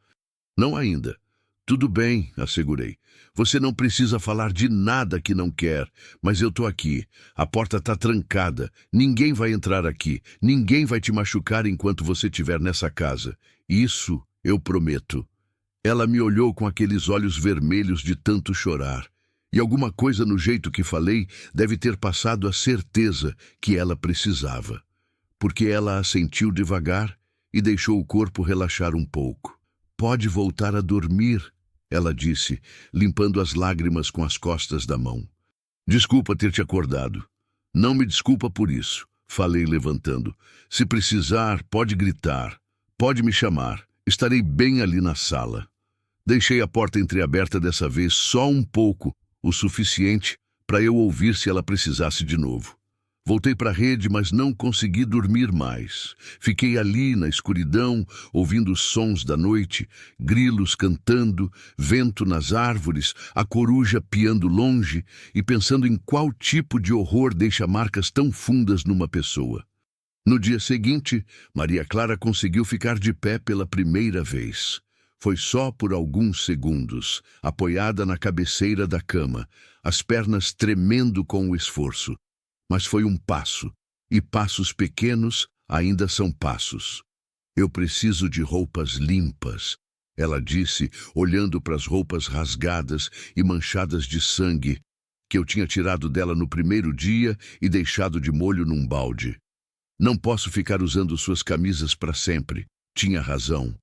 Não ainda. Tudo bem, assegurei. Você não precisa falar de nada que não quer, mas eu tô aqui. A porta tá trancada. Ninguém vai entrar aqui. Ninguém vai te machucar enquanto você estiver nessa casa. Isso eu prometo. Ela me olhou com aqueles olhos vermelhos de tanto chorar. E alguma coisa no jeito que falei deve ter passado a certeza que ela precisava. Porque ela assentiu devagar e deixou o corpo relaxar um pouco. Pode voltar a dormir, ela disse, limpando as lágrimas com as costas da mão. Desculpa ter te acordado. Não me desculpa por isso, falei levantando. Se precisar, pode gritar. Pode me chamar. Estarei bem ali na sala. Deixei a porta entreaberta dessa vez só um pouco, o suficiente para eu ouvir se ela precisasse de novo. Voltei para a rede, mas não consegui dormir mais. Fiquei ali na escuridão, ouvindo os sons da noite, grilos cantando, vento nas árvores, a coruja piando longe e pensando em qual tipo de horror deixa marcas tão fundas numa pessoa. No dia seguinte, Maria Clara conseguiu ficar de pé pela primeira vez. Foi só por alguns segundos, apoiada na cabeceira da cama, as pernas tremendo com o esforço. Mas foi um passo, e passos pequenos ainda são passos. Eu preciso de roupas limpas, ela disse, olhando para as roupas rasgadas e manchadas de sangue que eu tinha tirado dela no primeiro dia e deixado de molho num balde. Não posso ficar usando suas camisas para sempre. Tinha razão.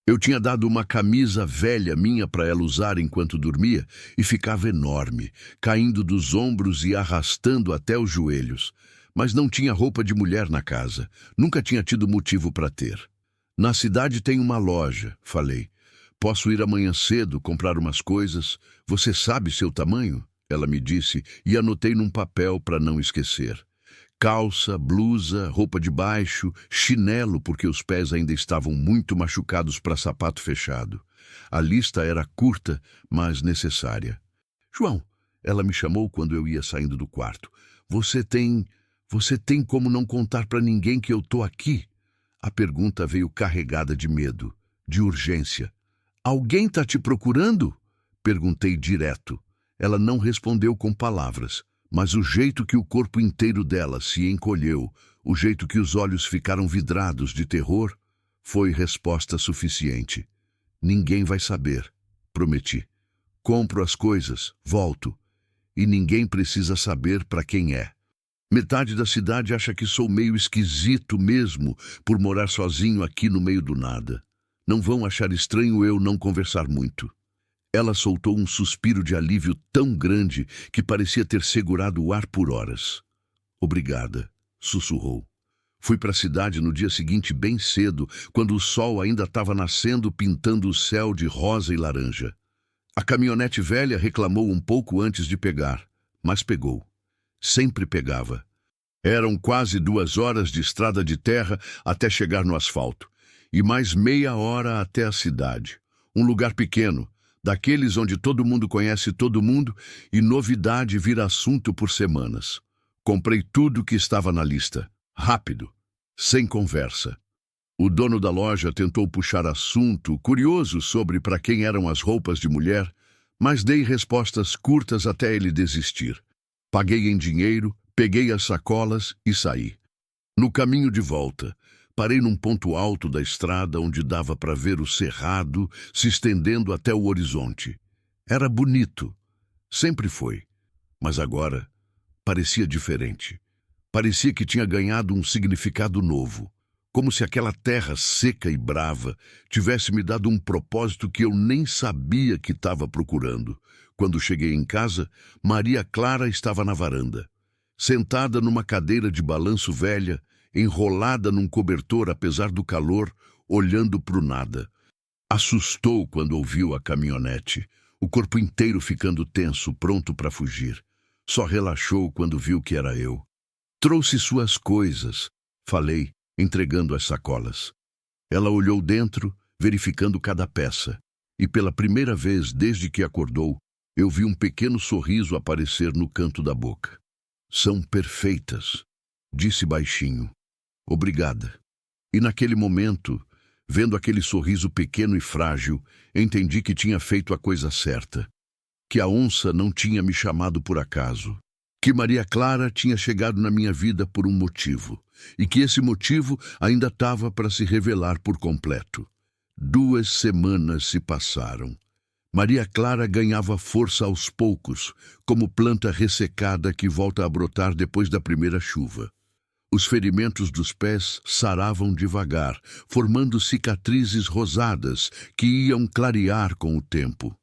Eu tinha dado uma camisa velha minha para ela usar enquanto dormia e ficava enorme, caindo dos ombros e arrastando até os joelhos. Mas não tinha roupa de mulher na casa. Nunca tinha tido motivo para ter. Na cidade tem uma loja, falei. Posso ir amanhã cedo comprar umas coisas? Você sabe seu tamanho? Ela me disse e anotei num papel para não esquecer. Calça, blusa, roupa de baixo, chinelo porque os pés ainda estavam muito machucados para sapato fechado. A lista era curta, mas necessária. João, ela me chamou quando eu ia saindo do quarto. Você tem como não contar para ninguém que eu tô aqui? A pergunta veio carregada de medo, de urgência. Alguém tá te procurando? Perguntei direto. Ela não respondeu com palavras. Mas o jeito que o corpo inteiro dela se encolheu, o jeito que os olhos ficaram vidrados de terror, foi resposta suficiente. Ninguém vai saber, prometi. Compro as coisas, volto. E ninguém precisa saber para quem é. Metade da cidade acha que sou meio esquisito mesmo por morar sozinho aqui no meio do nada. Não vão achar estranho eu não conversar muito. Ela soltou um suspiro de alívio tão grande que parecia ter segurado o ar por horas. Obrigada, sussurrou. Fui para a cidade no dia seguinte bem cedo, quando o sol ainda estava nascendo, pintando o céu de rosa e laranja. A caminhonete velha reclamou um pouco antes de pegar, mas pegou. Sempre pegava. Eram quase 2 horas de estrada de terra até chegar no asfalto, e mais meia hora até a cidade. Um lugar pequeno, daqueles onde todo mundo conhece todo mundo e novidade vira assunto por semanas. Comprei tudo que estava na lista, rápido, sem conversa. O dono da loja tentou puxar assunto, curioso sobre para quem eram as roupas de mulher, mas dei respostas curtas até ele desistir. Paguei em dinheiro, peguei as sacolas e saí. No caminho de volta, parei num ponto alto da estrada onde dava para ver o cerrado se estendendo até o horizonte. Era bonito. Sempre foi. Mas agora parecia diferente. Parecia que tinha ganhado um significado novo. Como se aquela terra seca e brava tivesse me dado um propósito que eu nem sabia que estava procurando. Quando cheguei em casa, Maria Clara estava na varanda, sentada numa cadeira de balanço velha, enrolada num cobertor apesar do calor, olhando para o nada. Assustou quando ouviu a caminhonete, o corpo inteiro ficando tenso, pronto para fugir. Só relaxou quando viu que era eu. Trouxe suas coisas, falei, entregando as sacolas. Ela olhou dentro, verificando cada peça, e pela primeira vez desde que acordou, eu vi um pequeno sorriso aparecer no canto da boca. São perfeitas, disse baixinho. Obrigada. E naquele momento, vendo aquele sorriso pequeno e frágil, entendi que tinha feito a coisa certa. Que a onça não tinha me chamado por acaso. Que Maria Clara tinha chegado na minha vida por um motivo. E que esse motivo ainda estava para se revelar por completo. 2 semanas se passaram. Maria Clara ganhava força aos poucos, como planta ressecada que volta a brotar depois da primeira chuva. Os ferimentos dos pés saravam devagar, formando cicatrizes rosadas que iam clarear com o tempo.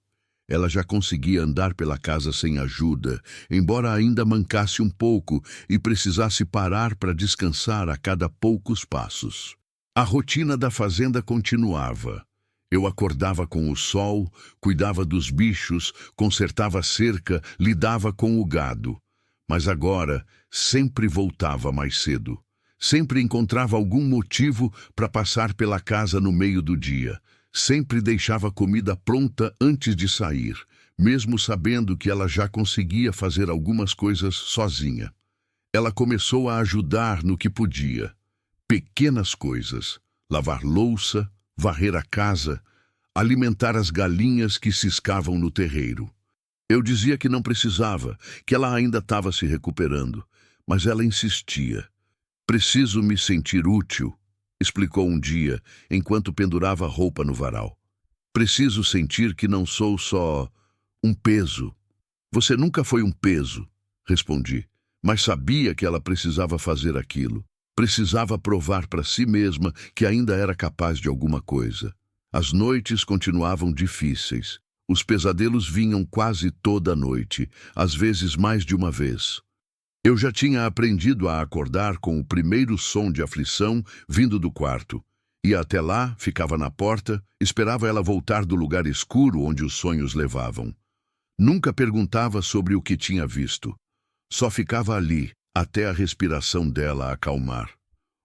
Ela já conseguia andar pela casa sem ajuda, embora ainda mancasse um pouco e precisasse parar para descansar a cada poucos passos. A rotina da fazenda continuava. Eu acordava com o sol, cuidava dos bichos, consertava a cerca, lidava com o gado. Mas agora sempre voltava mais cedo. Sempre encontrava algum motivo para passar pela casa no meio do dia. Sempre deixava comida pronta antes de sair, mesmo sabendo que ela já conseguia fazer algumas coisas sozinha. Ela começou a ajudar no que podia. Pequenas coisas: lavar louça, varrer a casa, alimentar as galinhas que ciscavam no terreiro. Eu dizia que não precisava, que ela ainda estava se recuperando, mas ela insistia. Preciso me sentir útil, explicou um dia, enquanto pendurava roupa no varal. Preciso sentir que não sou só um peso. Você nunca foi um peso, respondi, mas sabia que ela precisava fazer aquilo. Precisava provar para si mesma que ainda era capaz de alguma coisa. As noites continuavam difíceis. Os pesadelos vinham quase toda noite, às vezes mais de uma vez. Eu já tinha aprendido a acordar com o primeiro som de aflição vindo do quarto. Ia até lá, ficava na porta, esperava ela voltar do lugar escuro onde os sonhos levavam. Nunca perguntava sobre o que tinha visto. Só ficava ali, até a respiração dela acalmar.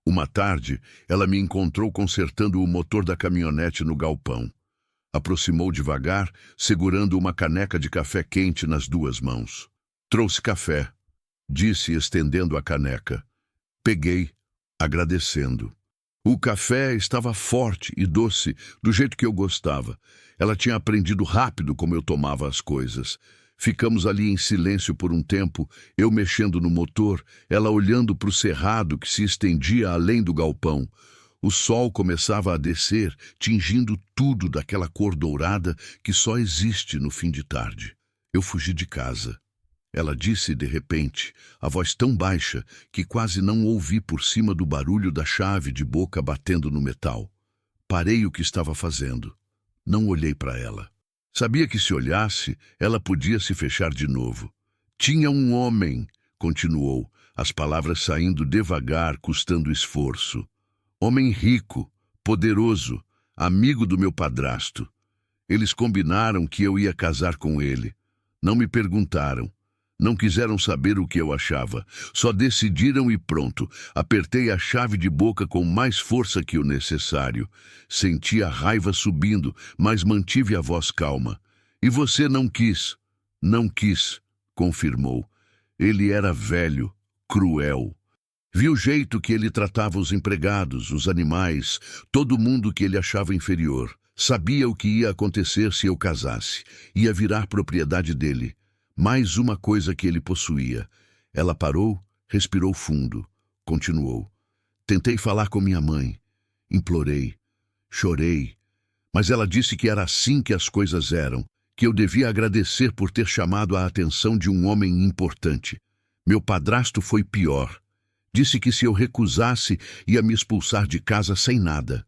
Uma tarde, ela me encontrou consertando o motor da caminhonete no galpão. Aproximou devagar, segurando uma caneca de café quente nas 2 mãos. Trouxe café, disse, estendendo a caneca. Peguei, agradecendo. O café estava forte e doce, do jeito que eu gostava. Ela tinha aprendido rápido como eu tomava as coisas. Ficamos ali em silêncio por um tempo, eu mexendo no motor, ela olhando para o cerrado que se estendia além do galpão. O sol começava a descer, tingindo tudo daquela cor dourada que só existe no fim de tarde. Eu fugi de casa. Ela disse de repente, a voz tão baixa que quase não ouvi por cima do barulho da chave de boca batendo no metal. Parei o que estava fazendo. Não olhei para ela. Sabia que se olhasse, ela podia se fechar de novo. Tinha um homem, continuou, as palavras saindo devagar, custando esforço. Homem rico, poderoso, amigo do meu padrasto. Eles combinaram que eu ia casar com ele. Não me perguntaram. Não quiseram saber o que eu achava. Só decidiram e pronto. Apertei a chave de boca com mais força que o necessário. Senti a raiva subindo, mas mantive a voz calma. E você não quis? Não quis, confirmou. Ele era velho, cruel. Vi o jeito que ele tratava os empregados, os animais, todo mundo que ele achava inferior. Sabia o que ia acontecer se eu casasse. Ia virar propriedade dele. Mais uma coisa que ele possuía. Ela parou, respirou fundo. Continuou. Tentei falar com minha mãe. Implorei. Chorei. Mas ela disse que era assim que as coisas eram, que eu devia agradecer por ter chamado a atenção de um homem importante. Meu padrasto foi pior. Disse que se eu recusasse, ia me expulsar de casa sem nada.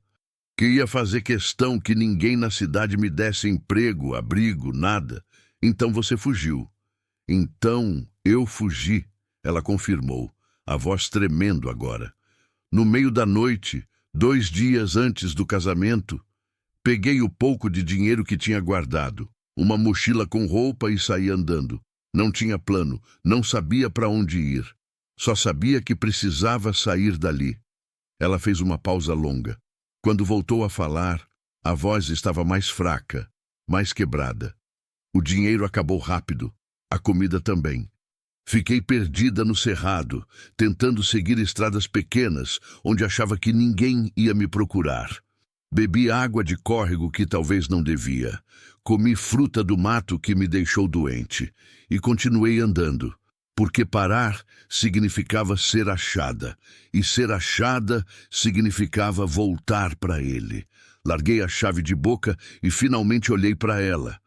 Que ia fazer questão que ninguém na cidade me desse emprego, abrigo, nada. Então você fugiu. Então eu fugi, ela confirmou, a voz tremendo agora. No meio da noite, 2 dias antes do casamento, peguei o pouco de dinheiro que tinha guardado, uma mochila com roupa e saí andando. Não tinha plano, não sabia para onde ir. Só sabia que precisava sair dali. Ela fez uma pausa longa. Quando voltou a falar, a voz estava mais fraca, mais quebrada. O dinheiro acabou rápido. A comida também. Fiquei perdida no cerrado, tentando seguir estradas pequenas, onde achava que ninguém ia me procurar. Bebi água de córrego que talvez não devia. Comi fruta do mato que me deixou doente. E continuei andando, porque parar significava ser achada, e ser achada significava voltar para ele. Larguei a chave de boca e finalmente olhei para ela.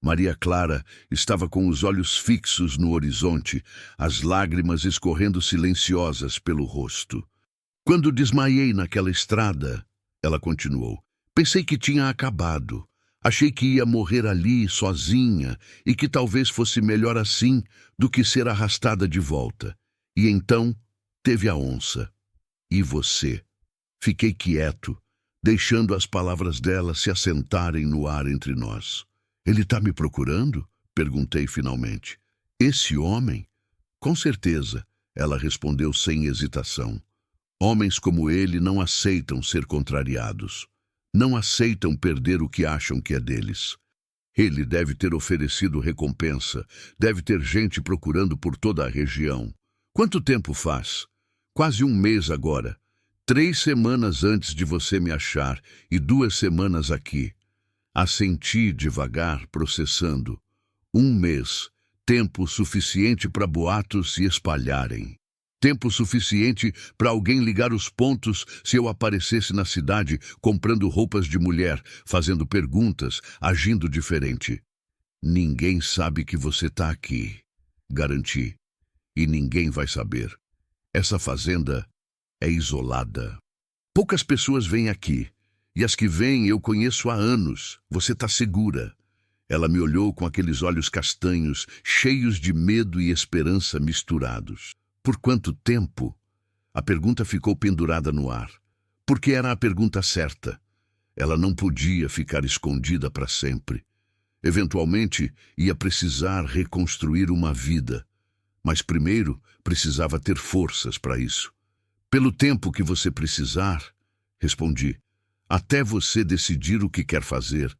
Maria Clara estava com os olhos fixos no horizonte, as lágrimas escorrendo silenciosas pelo rosto. Quando desmaiei naquela estrada, ela continuou, pensei que tinha acabado. Achei que ia morrer ali, sozinha, e que talvez fosse melhor assim do que ser arrastada de volta. E então teve a onça. E você? Fiquei quieto, deixando as palavras dela se assentarem no ar entre nós. Ele está me procurando? Perguntei finalmente. Esse homem? Com certeza, ela respondeu sem hesitação. Homens como ele não aceitam ser contrariados. Não aceitam perder o que acham que é deles. Ele deve ter oferecido recompensa, deve ter gente procurando por toda a região. Quanto tempo faz? Quase um mês agora. 3 semanas antes de você me achar e 2 semanas aqui. Assenti devagar, processando. 1 mês, tempo suficiente para boatos se espalharem. Tempo suficiente para alguém ligar os pontos se eu aparecesse na cidade comprando roupas de mulher, fazendo perguntas, agindo diferente. Ninguém sabe que você está aqui, garanti. E ninguém vai saber. Essa fazenda é isolada. Poucas pessoas vêm aqui. E as que vêm eu conheço há anos. Você está segura. Ela me olhou com aqueles olhos castanhos, cheios de medo e esperança misturados. Por quanto tempo? A pergunta ficou pendurada no ar. Porque era a pergunta certa. Ela não podia ficar escondida para sempre. Eventualmente, ia precisar reconstruir uma vida. Mas primeiro, precisava ter forças para isso. Pelo tempo que você precisar, respondi. Até você decidir o que quer fazer,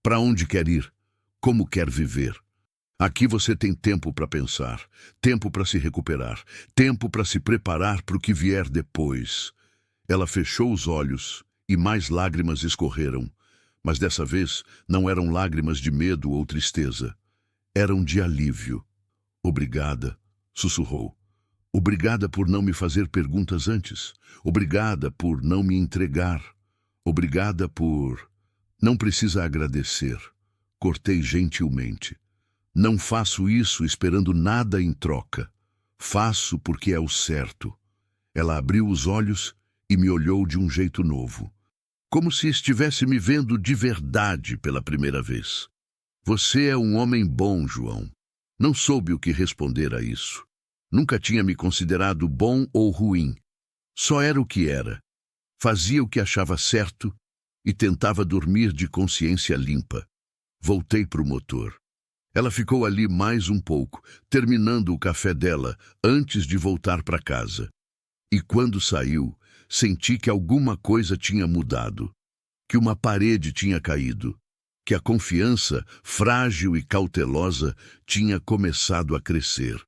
para onde quer ir, como quer viver. Aqui você tem tempo para pensar, tempo para se recuperar, tempo para se preparar para o que vier depois. Ela fechou os olhos e mais lágrimas escorreram, mas dessa vez não eram lágrimas de medo ou tristeza. Eram de alívio. Obrigada, sussurrou. Obrigada por não me fazer perguntas antes. Obrigada por não me entregar. Obrigada por... Não precisa agradecer. Cortei gentilmente. Não faço isso esperando nada em troca. Faço porque é o certo. Ela abriu os olhos e me olhou de um jeito novo. Como se estivesse me vendo de verdade pela primeira vez. Você é um homem bom, João. Não soube o que responder a isso. Nunca tinha me considerado bom ou ruim. Só era o que era. Fazia o que achava certo e tentava dormir de consciência limpa. Voltei para o motor. Ela ficou ali mais um pouco, terminando o café dela antes de voltar para casa. E quando saiu, senti que alguma coisa tinha mudado, que uma parede tinha caído, que a confiança, frágil e cautelosa, tinha começado a crescer.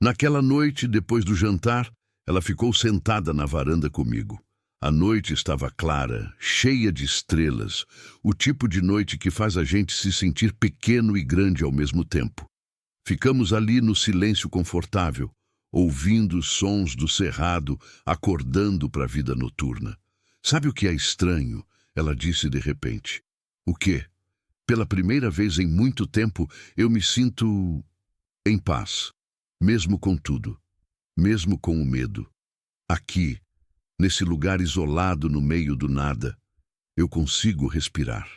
Naquela noite, depois do jantar, ela ficou sentada na varanda comigo. A noite estava clara, cheia de estrelas, o tipo de noite que faz a gente se sentir pequeno e grande ao mesmo tempo. Ficamos ali no silêncio confortável, ouvindo os sons do cerrado, acordando para a vida noturna. Sabe o que é estranho? Ela disse de repente. O quê? Pela primeira vez em muito tempo, eu me sinto em paz, mesmo com tudo, mesmo com o medo. Aqui, nesse lugar isolado no meio do nada, eu consigo respirar.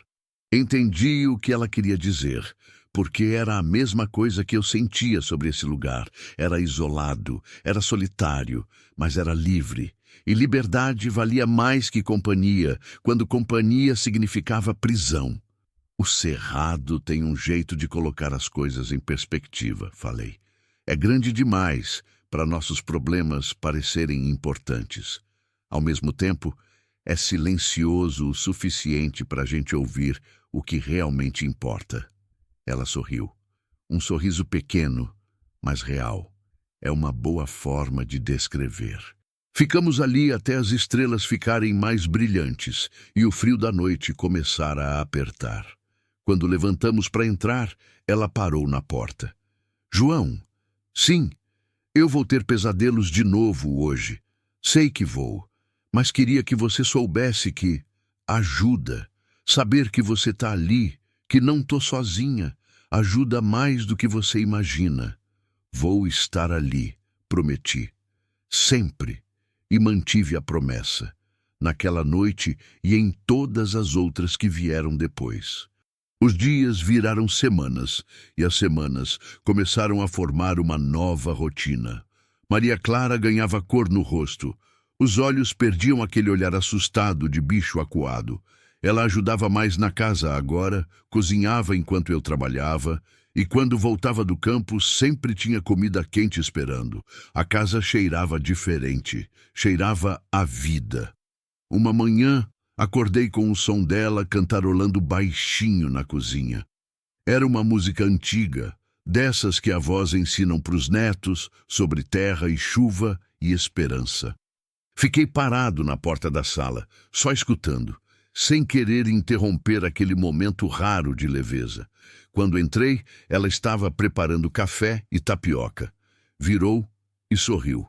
Entendi o que ela queria dizer, porque era a mesma coisa que eu sentia sobre esse lugar. Era isolado, era solitário, mas era livre. E liberdade valia mais que companhia, quando companhia significava prisão. O cerrado tem um jeito de colocar as coisas em perspectiva, falei. É grande demais para nossos problemas parecerem importantes. Ao mesmo tempo, é silencioso o suficiente para a gente ouvir o que realmente importa. Ela sorriu. Um sorriso pequeno, mas real. É uma boa forma de descrever. Ficamos ali até as estrelas ficarem mais brilhantes e o frio da noite começar a apertar. Quando levantamos para entrar, ela parou na porta. João, sim, eu vou ter pesadelos de novo hoje. Sei que vou, mas queria que você soubesse que ajuda. Saber que você está ali, que não estou sozinha, ajuda mais do que você imagina. Vou estar ali, prometi. Sempre. E mantive a promessa, naquela noite e em todas as outras que vieram depois. Os dias viraram semanas, e as semanas começaram a formar uma nova rotina. Maria Clara ganhava cor no rosto. Os olhos perdiam aquele olhar assustado de bicho acuado. Ela ajudava mais na casa agora, cozinhava enquanto eu trabalhava, e quando voltava do campo sempre tinha comida quente esperando. A casa cheirava diferente, cheirava a vida. Uma manhã, acordei com o som dela cantarolando baixinho na cozinha. Era uma música antiga, dessas que avós ensinam para os netos, sobre terra e chuva e esperança. Fiquei parado na porta da sala, só escutando, sem querer interromper aquele momento raro de leveza. Quando entrei, ela estava preparando café e tapioca. Virou e sorriu.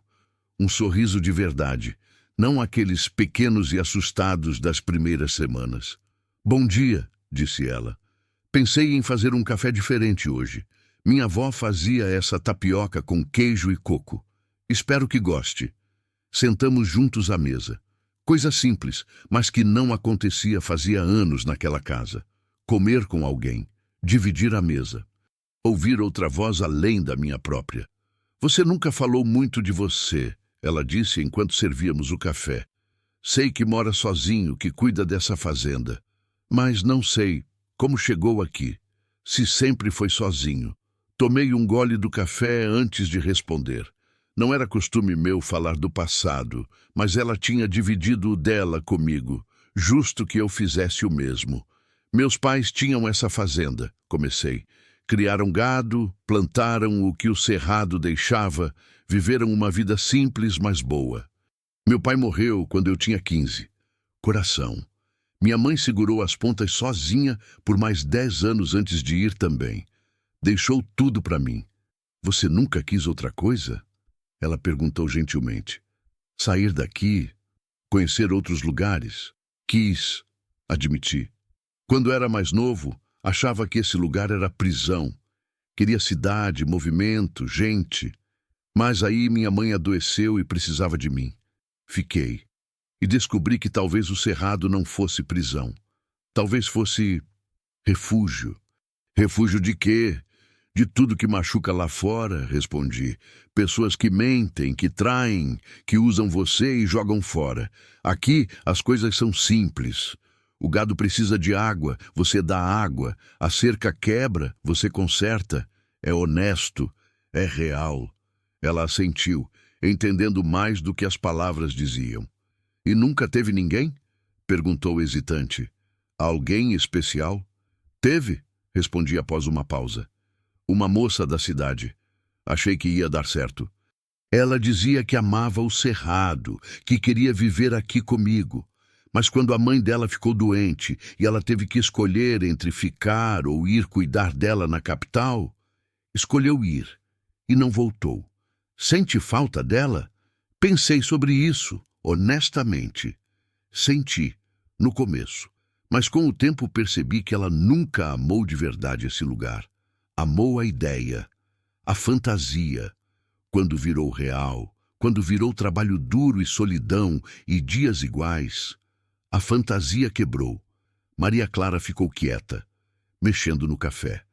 Um sorriso de verdade, não aqueles pequenos e assustados das primeiras semanas. Bom dia, disse ela. Pensei em fazer um café diferente hoje. Minha avó fazia essa tapioca com queijo e coco. Espero que goste. Sentamos juntos à mesa. Coisa simples, mas que não acontecia fazia anos naquela casa. Comer com alguém, dividir a mesa. Ouvir outra voz além da minha própria. Você nunca falou muito de você, ela disse enquanto servíamos o café. Sei que mora sozinho, que cuida dessa fazenda. Mas não sei como chegou aqui. Se sempre foi sozinho. Tomei um gole do café antes de responder. Não era costume meu falar do passado, mas ela tinha dividido o dela comigo, justo que eu fizesse o mesmo. Meus pais tinham essa fazenda, comecei. Criaram gado, plantaram o que o cerrado deixava, viveram uma vida simples, mas boa. Meu pai morreu quando eu tinha 15. Coração. Minha mãe segurou as pontas sozinha por mais 10 anos antes de ir também. Deixou tudo para mim. Você nunca quis outra coisa? Ela perguntou gentilmente. Sair daqui? Conhecer outros lugares? Quis, admiti. Quando era mais novo, achava que esse lugar era prisão. Queria cidade, movimento, gente. Mas aí minha mãe adoeceu e precisava de mim. Fiquei. E descobri que talvez o cerrado não fosse prisão. Talvez fosse refúgio. Refúgio de quê? De tudo que machuca lá fora, respondi. Pessoas que mentem, que traem, que usam você e jogam fora. Aqui as coisas são simples. O gado precisa de água, você dá água. A cerca quebra, você conserta. É honesto, é real. Ela assentiu, entendendo mais do que as palavras diziam. E nunca teve ninguém? Perguntou hesitante. Alguém especial? Teve, respondi após uma pausa. Uma moça da cidade. Achei que ia dar certo. Ela dizia que amava o cerrado, que queria viver aqui comigo. Mas quando a mãe dela ficou doente e ela teve que escolher entre ficar ou ir cuidar dela na capital, escolheu ir e não voltou. Sente falta dela? Pensei sobre isso, honestamente. Senti, no começo. Mas com o tempo percebi que ela nunca amou de verdade esse lugar. Amou a ideia, a fantasia. Quando virou real, quando virou trabalho duro e solidão e dias iguais, a fantasia quebrou. Maria Clara ficou quieta, mexendo no café.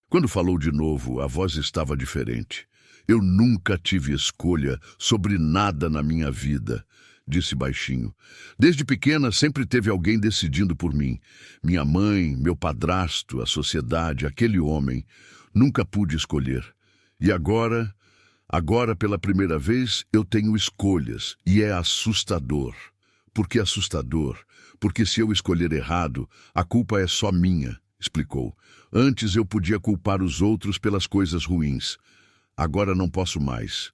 Quando falou de novo, a voz estava diferente. Eu nunca tive escolha sobre nada na minha vida, disse baixinho. Desde pequena sempre teve alguém decidindo por mim. Minha mãe, meu padrasto, a sociedade, aquele homem. Nunca pude escolher. E agora pela primeira vez, eu tenho escolhas. E é assustador. Por que assustador? Porque se eu escolher errado, a culpa é só minha, explicou. Antes eu podia culpar os outros pelas coisas ruins. Agora não posso mais.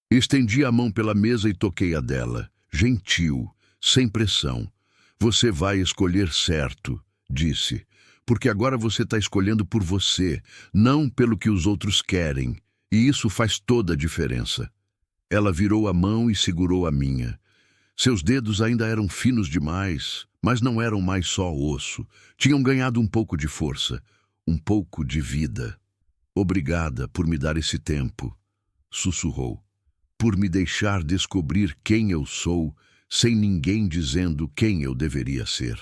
Estendi a mão pela mesa e toquei a dela, gentil, sem pressão. Você vai escolher certo, disse, porque agora você está escolhendo por você, não pelo que os outros querem, e isso faz toda a diferença. Ela virou a mão e segurou a minha. Seus dedos ainda eram finos demais, mas não eram mais só osso. Tinham ganhado um pouco de força, um pouco de vida. Obrigada por me dar esse tempo, sussurrou. Por me deixar descobrir quem eu sou, sem ninguém dizendo quem eu deveria ser.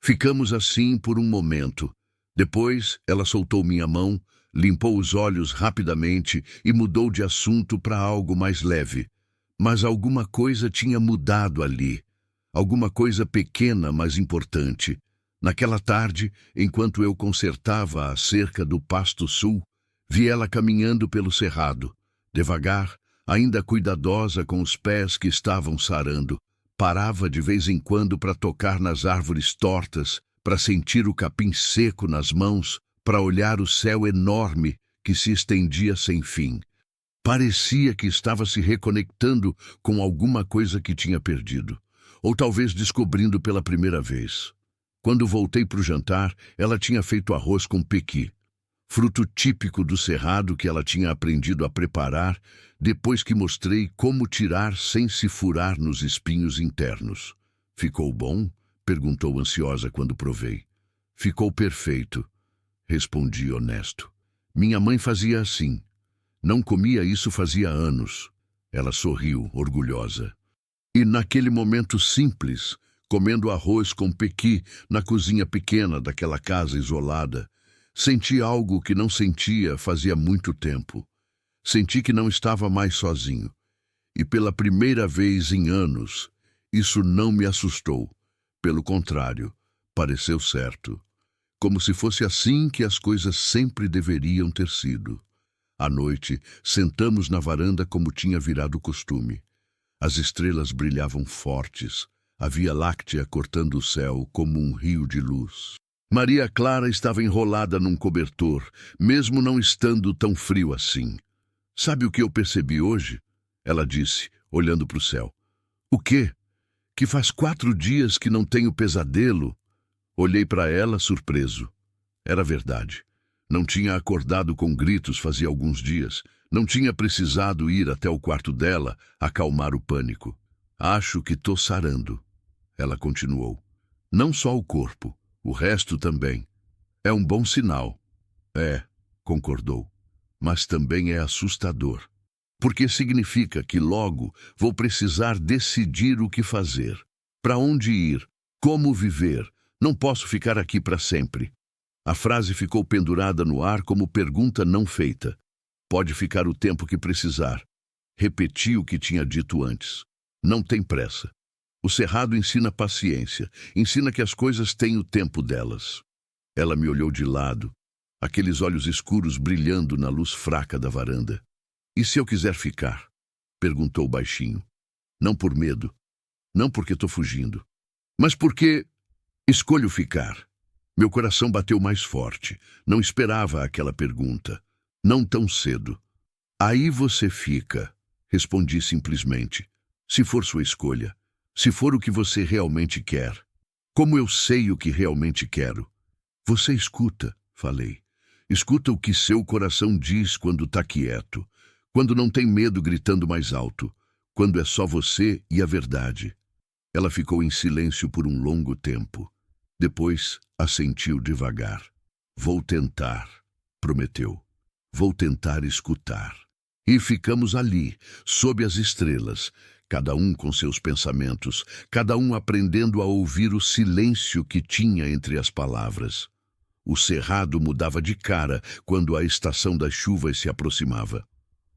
Ficamos assim por um momento. Depois, ela soltou minha mão, limpou os olhos rapidamente e mudou de assunto para algo mais leve. Mas alguma coisa tinha mudado ali. Alguma coisa pequena, mas importante. Naquela tarde, enquanto eu consertava a cerca do Pasto Sul, vi ela caminhando pelo cerrado. Devagar, ainda cuidadosa com os pés que estavam sarando. Parava de vez em quando para tocar nas árvores tortas, para sentir o capim seco nas mãos, para olhar o céu enorme que se estendia sem fim. Parecia que estava se reconectando com alguma coisa que tinha perdido, ou talvez descobrindo pela primeira vez. Quando voltei para o jantar, ela tinha feito arroz com pequi, fruto típico do cerrado que ela tinha aprendido a preparar depois que mostrei como tirar sem se furar nos espinhos internos. Ficou bom? Perguntou ansiosa quando provei. Ficou perfeito, respondi honesto. Minha mãe fazia assim. Não comia isso fazia anos. Ela sorriu, orgulhosa. E naquele momento simples, comendo arroz com pequi na cozinha pequena daquela casa isolada, senti algo que não sentia fazia muito tempo. Senti que não estava mais sozinho. E pela primeira vez em anos, isso não me assustou. Pelo contrário, pareceu certo. Como se fosse assim que as coisas sempre deveriam ter sido. À noite, sentamos na varanda como tinha virado costume. As estrelas brilhavam fortes. A Via Láctea cortando o céu como um rio de luz. Maria Clara estava enrolada num cobertor, mesmo não estando tão frio assim. Sabe o que eu percebi hoje? Ela disse, olhando para o céu. O quê? Que faz 4 dias que não tenho pesadelo? Olhei para ela, surpreso. Era verdade. Não tinha acordado com gritos fazia alguns dias. Não tinha precisado ir até o quarto dela acalmar o pânico. Acho que tô sarando. Ela continuou. Não só o corpo, o resto também. É um bom sinal. É, concordou. Mas também é assustador. Porque significa que logo vou precisar decidir o que fazer. Para onde ir? Como viver? Não posso ficar aqui para sempre. A frase ficou pendurada no ar como pergunta não feita. Pode ficar o tempo que precisar. Repeti o que tinha dito antes. Não tem pressa. O cerrado ensina paciência, ensina que as coisas têm o tempo delas. Ela me olhou de lado, aqueles olhos escuros brilhando na luz fraca da varanda. E se eu quiser ficar? Perguntou baixinho. Não por medo, não porque estou fugindo, mas porque escolho ficar. Meu coração bateu mais forte. Não esperava aquela pergunta. Não tão cedo. Aí você fica, respondi simplesmente. Se for sua escolha. Se for o que você realmente quer. Como eu sei o que realmente quero? Você escuta, falei. Escuta o que seu coração diz quando está quieto. Quando não tem medo gritando mais alto. Quando é só você e a verdade. Ela ficou em silêncio por um longo tempo. Depois, assentiu devagar. Vou tentar, prometeu. Vou tentar escutar. E ficamos ali, sob as estrelas, cada um com seus pensamentos, cada um aprendendo a ouvir o silêncio que tinha entre as palavras. O cerrado mudava de cara quando a estação das chuvas se aproximava.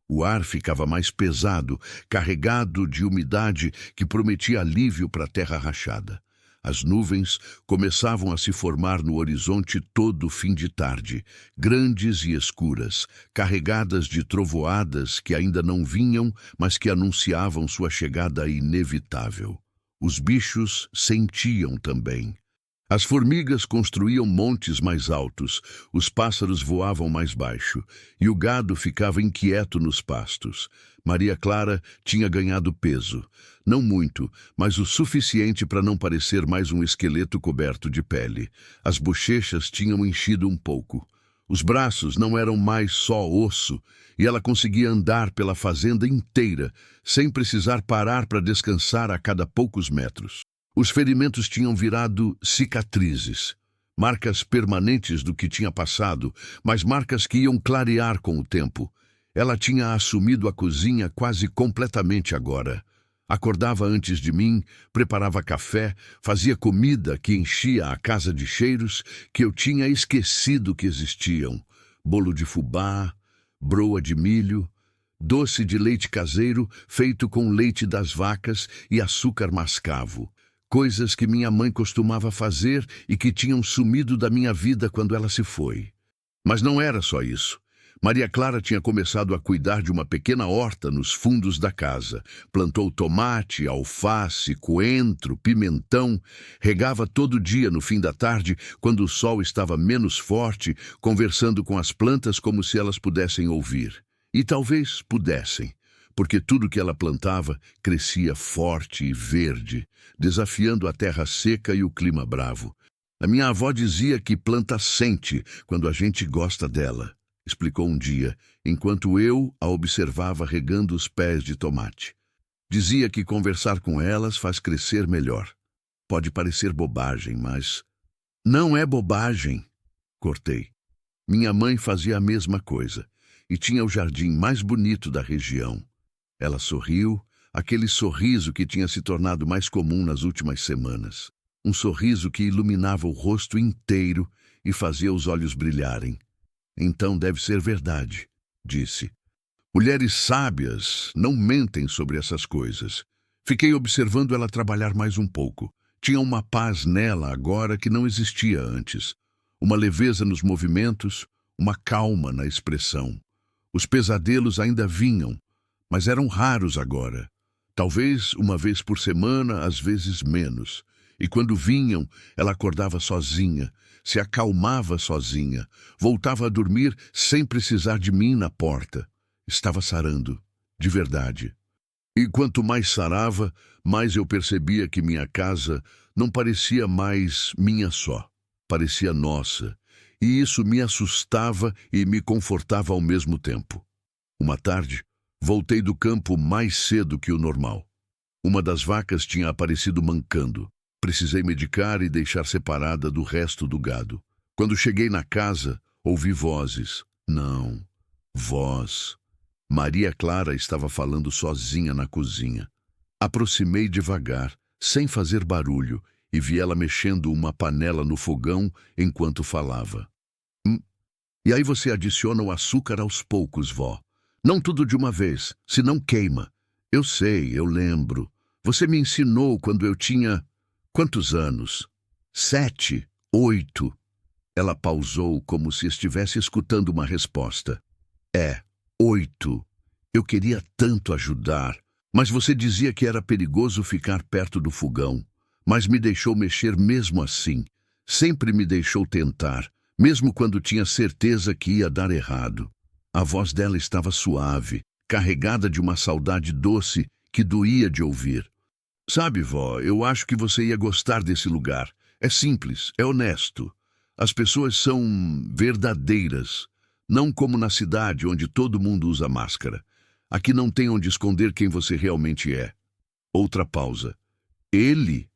O ar ficava mais pesado, carregado de umidade que prometia alívio para a terra rachada. As nuvens começavam a se formar no horizonte todo fim de tarde, grandes e escuras, carregadas de trovoadas que ainda não vinham, mas que anunciavam sua chegada inevitável. Os bichos sentiam também. As formigas construíam montes mais altos, os pássaros voavam mais baixo, e o gado ficava inquieto nos pastos. Maria Clara tinha ganhado peso. Não muito, mas o suficiente para não parecer mais um esqueleto coberto de pele. As bochechas tinham enchido um pouco. Os braços não eram mais só osso, e ela conseguia andar pela fazenda inteira, sem precisar parar para descansar a cada poucos metros. Os ferimentos tinham virado cicatrizes, marcas permanentes do que tinha passado, mas marcas que iam clarear com o tempo. Ela tinha assumido a cozinha quase completamente agora. Acordava antes de mim, preparava café, fazia comida que enchia a casa de cheiros que eu tinha esquecido que existiam. Bolo de fubá, broa de milho, doce de leite caseiro feito com leite das vacas e açúcar mascavo. Coisas que minha mãe costumava fazer e que tinham sumido da minha vida quando ela se foi. Mas não era só isso. Maria Clara tinha começado a cuidar de uma pequena horta nos fundos da casa. Plantou tomate, alface, coentro, pimentão. Regava todo dia no fim da tarde, quando o sol estava menos forte, conversando com as plantas como se elas pudessem ouvir. E talvez pudessem, porque tudo que ela plantava crescia forte e verde, desafiando a terra seca e o clima bravo. A minha avó dizia que planta sente quando a gente gosta dela, explicou um dia, enquanto eu a observava regando os pés de tomate. Dizia que conversar com elas faz crescer melhor. Pode parecer bobagem, mas... Não é bobagem, cortei. Minha mãe fazia a mesma coisa, e tinha o jardim mais bonito da região. Ela sorriu, aquele sorriso que tinha se tornado mais comum nas últimas semanas. Um sorriso que iluminava o rosto inteiro e fazia os olhos brilharem. Então deve ser verdade, disse. Mulheres sábias não mentem sobre essas coisas. Fiquei observando ela trabalhar mais um pouco. Tinha uma paz nela agora que não existia antes. Uma leveza nos movimentos, uma calma na expressão. Os pesadelos ainda vinham, mas eram raros agora. Talvez uma vez por semana, às vezes menos. E quando vinham, ela acordava sozinha, se acalmava sozinha, voltava a dormir sem precisar de mim na porta. Estava sarando, de verdade. E quanto mais sarava, mais eu percebia que minha casa não parecia mais minha só, parecia nossa. E isso me assustava e me confortava ao mesmo tempo. Uma tarde, voltei do campo mais cedo que o normal. Uma das vacas tinha aparecido mancando. Precisei medicar e deixar separada do resto do gado. Quando cheguei na casa, ouvi vozes. Não, voz. Maria Clara estava falando sozinha na cozinha. Aproximei devagar, sem fazer barulho, e vi ela mexendo uma panela no fogão enquanto falava. E aí você adiciona o açúcar aos poucos, vó. Não tudo de uma vez, senão queima. Eu sei, eu lembro. Você me ensinou quando eu tinha... Quantos anos? 7, 8. Ela pausou como se estivesse escutando uma resposta. 8. Eu queria tanto ajudar, mas você dizia que era perigoso ficar perto do fogão. Mas me deixou mexer mesmo assim. Sempre me deixou tentar, mesmo quando tinha certeza que ia dar errado. A voz dela estava suave, carregada de uma saudade doce que doía de ouvir. Sabe, vó, eu acho que você ia gostar desse lugar. É simples, é honesto. As pessoas são verdadeiras, não como na cidade onde todo mundo usa máscara. Aqui não tem onde esconder quem você realmente é. Outra pausa. Ele,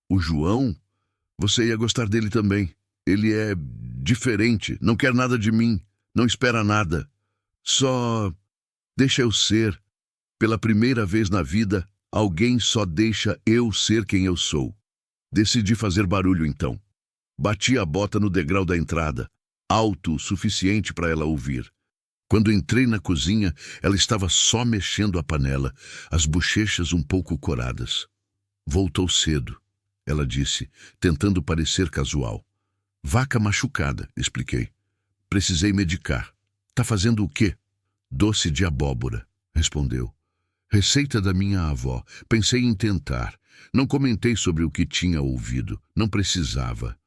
o João, você ia gostar dele também. Ele é diferente, não quer nada de mim, não espera nada. Só deixa eu ser. Pela primeira vez na vida, alguém só deixa eu ser quem eu sou. Decidi fazer barulho então. Bati a bota no degrau da entrada, alto o suficiente para ela ouvir. Quando entrei na cozinha, ela estava só mexendo a panela, as bochechas um pouco coradas. Voltou cedo, ela disse, tentando parecer casual. Vaca machucada, expliquei. Precisei medicar. Tá fazendo o quê? Doce de abóbora, respondeu. Receita da minha avó. Pensei em tentar. Não comentei sobre o que tinha ouvido. Não precisava.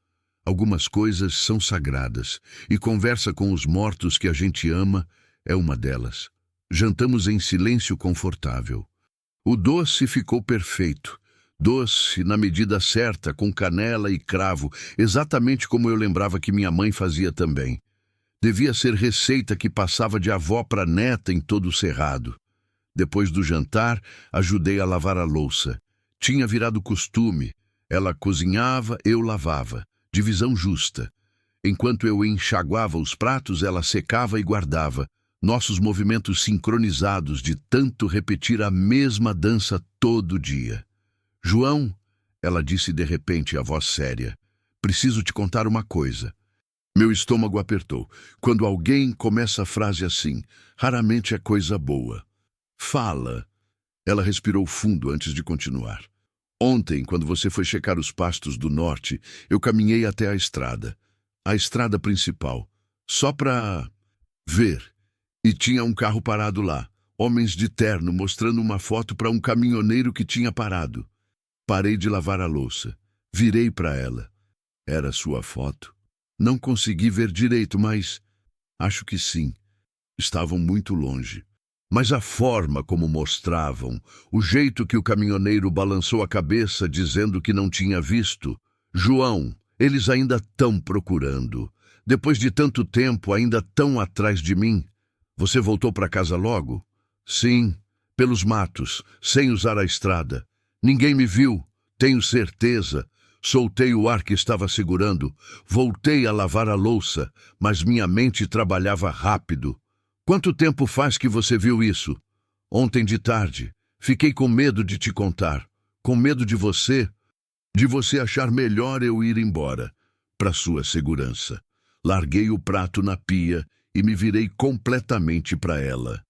Algumas coisas são sagradas, e conversa com os mortos que a gente ama é uma delas. Jantamos em silêncio confortável. O doce ficou perfeito. Doce na medida certa, com canela e cravo, exatamente como eu lembrava que minha mãe fazia também. Devia ser receita que passava de avó para neta em todo o cerrado. Depois do jantar, ajudei a lavar a louça. Tinha virado costume. Ela cozinhava, eu lavava. Divisão justa. Enquanto eu enxaguava os pratos, ela secava e guardava. Nossos movimentos sincronizados de tanto repetir a mesma dança todo dia. João, ela disse de repente, a voz séria, preciso te contar uma coisa. Meu estômago apertou. Quando alguém começa a frase assim, raramente é coisa boa. Fala. Ela respirou fundo antes de continuar. Ontem, quando você foi checar os pastos do norte, eu caminhei até a estrada principal, só para ver. E tinha um carro parado lá, homens de terno mostrando uma foto para um caminhoneiro que tinha parado. Parei de lavar a louça. Virei para ela. Era sua foto? Não consegui ver direito, mas acho que sim. Estavam muito longe. Mas a forma como mostravam, o jeito que o caminhoneiro balançou a cabeça dizendo que não tinha visto. João, eles ainda estão procurando. Depois de tanto tempo, ainda estão atrás de mim. Você voltou para casa logo? Sim, pelos matos, sem usar a estrada. Ninguém me viu, tenho certeza. Soltei o ar que estava segurando. Voltei a lavar a louça, mas minha mente trabalhava rápido. Quanto tempo faz que você viu isso? Ontem de tarde. Fiquei com medo de te contar. Com medo de você achar melhor eu ir embora. Para sua segurança. Larguei o prato na pia e me virei completamente para ela.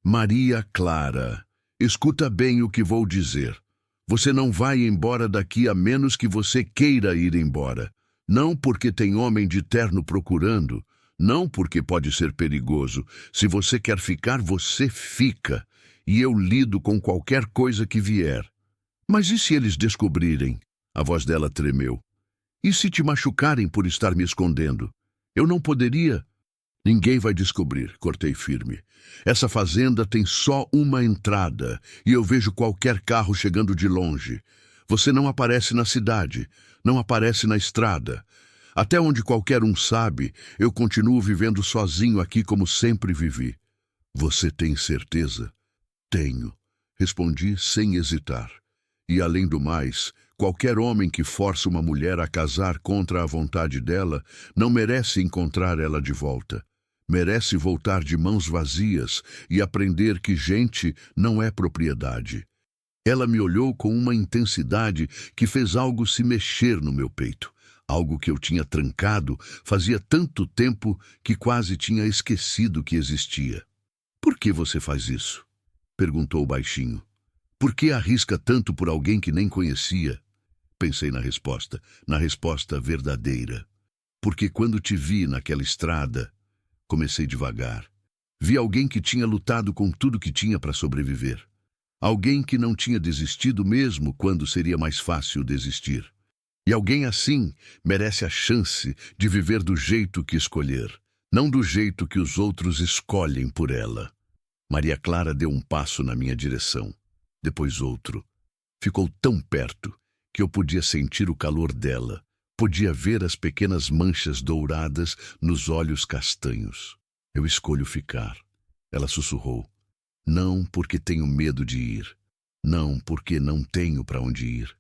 Maria Clara, escuta bem o que vou dizer. Você não vai embora daqui a menos que você queira ir embora. Não porque tem homem de terno procurando. Não porque pode ser perigoso. Se você quer ficar, você fica. E eu lido com qualquer coisa que vier. Mas e se eles descobrirem? A voz dela tremeu. E se te machucarem por estar me escondendo? Eu não poderia. Ninguém vai descobrir, cortei firme. Essa fazenda tem só uma entrada e eu vejo qualquer carro chegando de longe. Você não aparece na cidade, não aparece na estrada. Até onde qualquer um sabe, eu continuo vivendo sozinho aqui como sempre vivi. Você tem certeza? Tenho, respondi sem hesitar. E além do mais, qualquer homem que força uma mulher a casar contra a vontade dela não merece encontrar ela de volta. Merece voltar de mãos vazias e aprender que gente não é propriedade. Ela me olhou com uma intensidade que fez algo se mexer no meu peito. Algo que eu tinha trancado fazia tanto tempo que quase tinha esquecido que existia. Por que você faz isso? Perguntou baixinho. Por que arrisca tanto por alguém que nem conhecia? Pensei na resposta verdadeira. Porque quando te vi naquela estrada, comecei devagar. Vi alguém que tinha lutado com tudo que tinha para sobreviver. Alguém que não tinha desistido mesmo quando seria mais fácil desistir. E alguém assim merece a chance de viver do jeito que escolher, não do jeito que os outros escolhem por ela. Maria Clara deu um passo na minha direção, depois outro. Ficou tão perto que eu podia sentir o calor dela, podia ver as pequenas manchas douradas nos olhos castanhos. Eu escolho ficar. Ela sussurrou. Não porque tenho medo de ir, não porque não tenho para onde ir,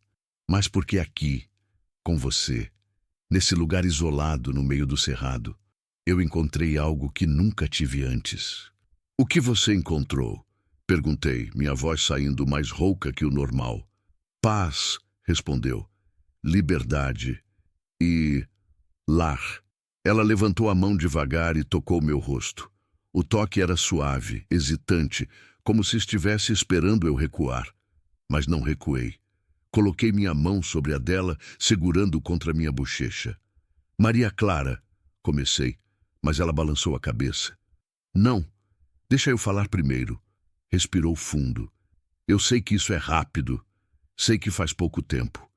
mas porque aqui, com você, nesse lugar isolado no meio do cerrado, eu encontrei algo que nunca tive antes. O que você encontrou? Perguntei, minha voz saindo mais rouca que o normal. Paz, respondeu. Liberdade e lar. Ela levantou a mão devagar e tocou meu rosto. O toque era suave, hesitante, como se estivesse esperando eu recuar. Mas não recuei. Coloquei minha mão sobre a dela, segurando contra minha bochecha. Maria Clara, comecei, mas ela balançou a cabeça. Não, deixa eu falar primeiro. Respirou fundo. Eu sei que isso é rápido. Sei que faz pouco tempo.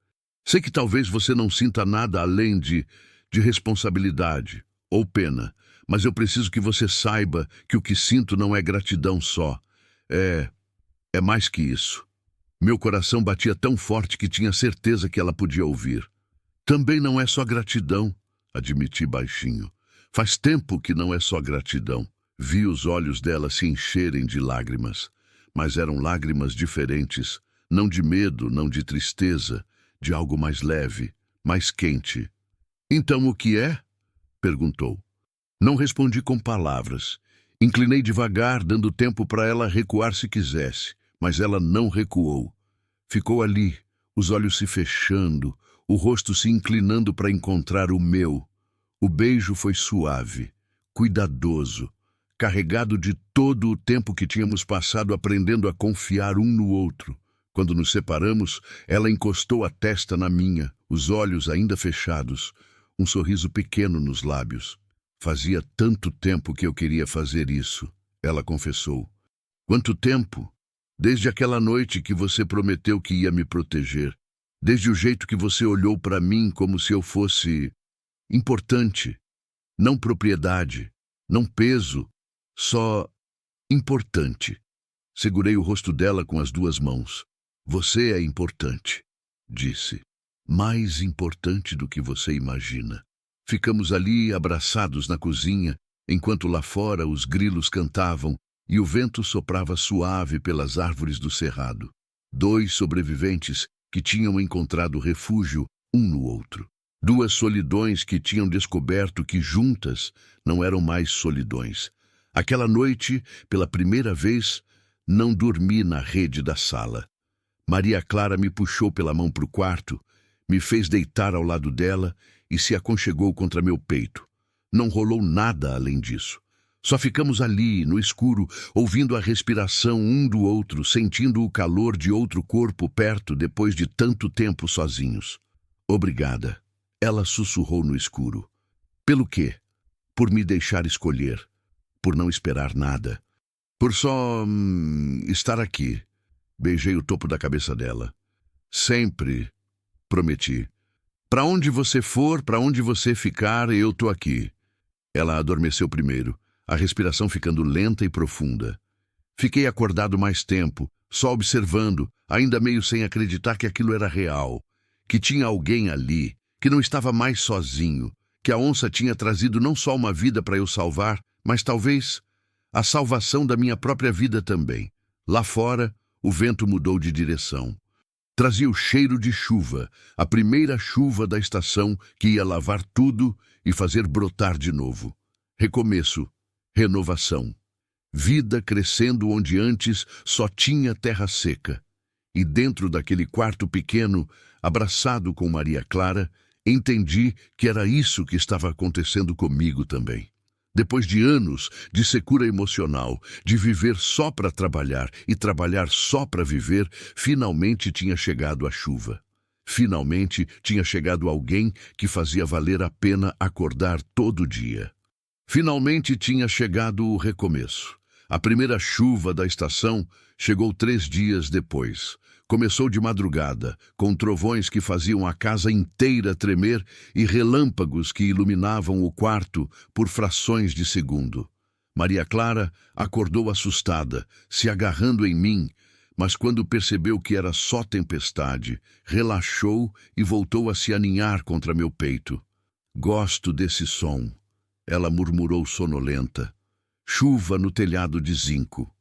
Sei que talvez você não sinta nada além de de responsabilidade ou pena, mas eu preciso que você saiba que o que sinto não é gratidão só. É mais que isso. Meu coração batia tão forte que tinha certeza que ela podia ouvir. Também não é só gratidão, admiti baixinho. Faz tempo que não é só gratidão. Vi os olhos dela se encherem de lágrimas, mas eram lágrimas diferentes, não de medo, não de tristeza, de algo mais leve, mais quente. Então o que é? Perguntou. Não respondi com palavras. Inclinei devagar, dando tempo para ela recuar se quisesse, mas ela não recuou. Ficou ali, os olhos se fechando, o rosto se inclinando para encontrar o meu. O beijo foi suave, cuidadoso, carregado de todo o tempo que tínhamos passado aprendendo a confiar um no outro. Quando nos separamos, ela encostou a testa na minha, os olhos ainda fechados, um sorriso pequeno nos lábios. Fazia tanto tempo que eu queria fazer isso, ela confessou. Quanto tempo? Desde aquela noite que você prometeu que ia me proteger. Desde o jeito que você olhou para mim como se eu fosse importante. Não propriedade, não peso, só importante. Segurei o rosto dela com as duas mãos. Você é importante, disse. Mais importante do que você imagina. Ficamos ali abraçados na cozinha, enquanto lá fora os grilos cantavam e o vento soprava suave pelas árvores do cerrado. 2 sobreviventes que tinham encontrado refúgio um no outro. 2 solidões que tinham descoberto que juntas não eram mais solidões. Aquela noite, pela primeira vez, não dormi na rede da sala. Maria Clara me puxou pela mão para o quarto, me fez deitar ao lado dela e se aconchegou contra meu peito. Não rolou nada além disso. Só ficamos ali, no escuro, ouvindo a respiração um do outro, sentindo o calor de outro corpo perto depois de tanto tempo sozinhos. Obrigada, ela sussurrou no escuro. Pelo quê? Por me deixar escolher, por não esperar nada, por só estar aqui. Beijei o topo da cabeça dela. Sempre, prometi. Para onde você for, para onde você ficar, eu tô aqui. Ela adormeceu primeiro, a respiração ficando lenta e profunda. Fiquei acordado mais tempo, só observando, ainda meio sem acreditar que aquilo era real, que tinha alguém ali, que não estava mais sozinho, que a onça tinha trazido não só uma vida para eu salvar, mas talvez a salvação da minha própria vida também. Lá fora, o vento mudou de direção. Trazia o cheiro de chuva, a primeira chuva da estação que ia lavar tudo e fazer brotar de novo. Recomeço, renovação. Vida crescendo onde antes só tinha terra seca. E dentro daquele quarto pequeno, abraçado com Maria Clara, entendi que era isso que estava acontecendo comigo também. Depois de anos de secura emocional, de viver só para trabalhar e trabalhar só para viver, finalmente tinha chegado a chuva. Finalmente tinha chegado alguém que fazia valer a pena acordar todo dia. Finalmente tinha chegado o recomeço. A primeira chuva da estação chegou 3 dias depois. Começou de madrugada, com trovões que faziam a casa inteira tremer e relâmpagos que iluminavam o quarto por frações de segundo. Maria Clara acordou assustada, se agarrando em mim, mas quando percebeu que era só tempestade, relaxou e voltou a se aninhar contra meu peito. Gosto desse som, ela murmurou sonolenta. Chuva no telhado de zinco.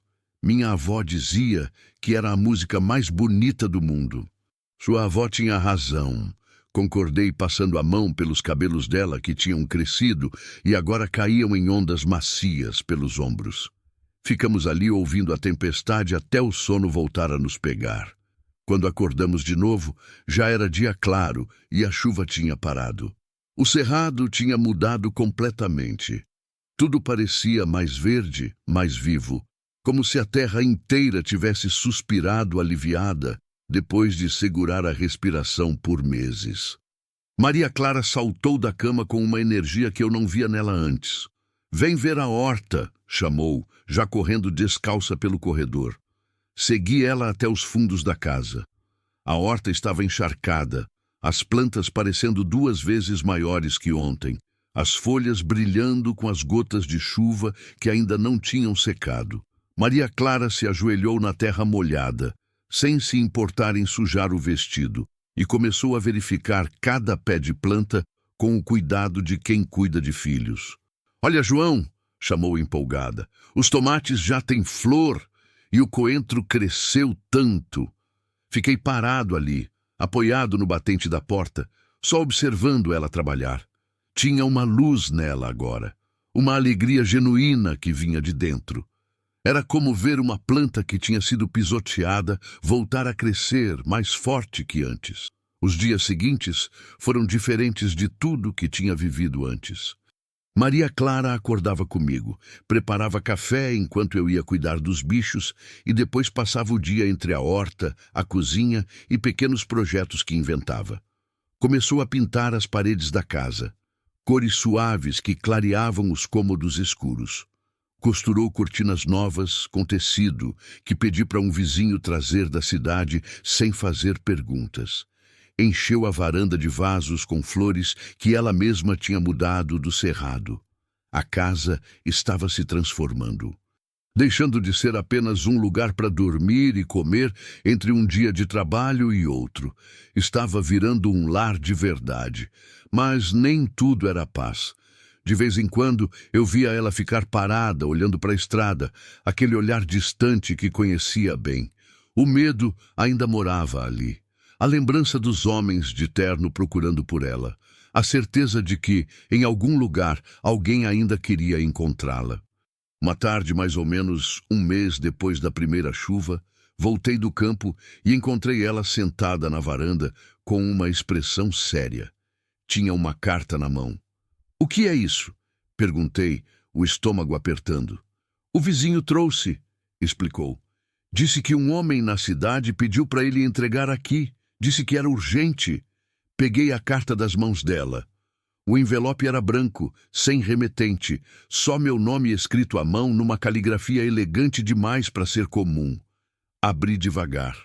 Minha avó dizia que era a música mais bonita do mundo. Sua avó tinha razão. Concordei passando a mão pelos cabelos dela que tinham crescido e agora caíam em ondas macias pelos ombros. Ficamos ali ouvindo a tempestade até o sono voltar a nos pegar. Quando acordamos de novo, já era dia claro e a chuva tinha parado. O cerrado tinha mudado completamente. Tudo parecia mais verde, mais vivo, como se a terra inteira tivesse suspirado aliviada depois de segurar a respiração por meses. Maria Clara saltou da cama com uma energia que eu não via nela antes. Vem ver a horta, chamou, já correndo descalça pelo corredor. Segui ela até os fundos da casa. A horta estava encharcada, as plantas parecendo 2 vezes maiores que ontem, as folhas brilhando com as gotas de chuva que ainda não tinham secado. Maria Clara se ajoelhou na terra molhada, sem se importar em sujar o vestido, e começou a verificar cada pé de planta com o cuidado de quem cuida de filhos. "Olha, João", chamou empolgada, "os tomates já têm flor e o coentro cresceu tanto." Fiquei parado ali, apoiado no batente da porta, só observando ela trabalhar. Tinha uma luz nela agora, uma alegria genuína que vinha de dentro. Era como ver uma planta que tinha sido pisoteada voltar a crescer mais forte que antes. Os dias seguintes foram diferentes de tudo que tinha vivido antes. Maria Clara acordava comigo, preparava café enquanto eu ia cuidar dos bichos e depois passava o dia entre a horta, a cozinha e pequenos projetos que inventava. Começou a pintar as paredes da casa, cores suaves que clareavam os cômodos escuros. Costurou cortinas novas com tecido que pedi para um vizinho trazer da cidade sem fazer perguntas. Encheu a varanda de vasos com flores que ela mesma tinha mudado do cerrado. A casa estava se transformando, deixando de ser apenas um lugar para dormir e comer entre um dia de trabalho e outro. Estava virando um lar de verdade, mas nem tudo era paz. De vez em quando, eu via ela ficar parada, olhando para a estrada, aquele olhar distante que conhecia bem. O medo ainda morava ali. A lembrança dos homens de terno procurando por ela. A certeza de que, em algum lugar, alguém ainda queria encontrá-la. Uma tarde, mais ou menos um mês depois da primeira chuva, voltei do campo e encontrei ela sentada na varanda com uma expressão séria. Tinha uma carta na mão. "O que é isso?" perguntei, o estômago apertando. "O vizinho trouxe", explicou. "Disse que um homem na cidade pediu para ele entregar aqui. Disse que era urgente." Peguei a carta das mãos dela. O envelope era branco, sem remetente, só meu nome escrito à mão numa caligrafia elegante demais para ser comum. Abri devagar.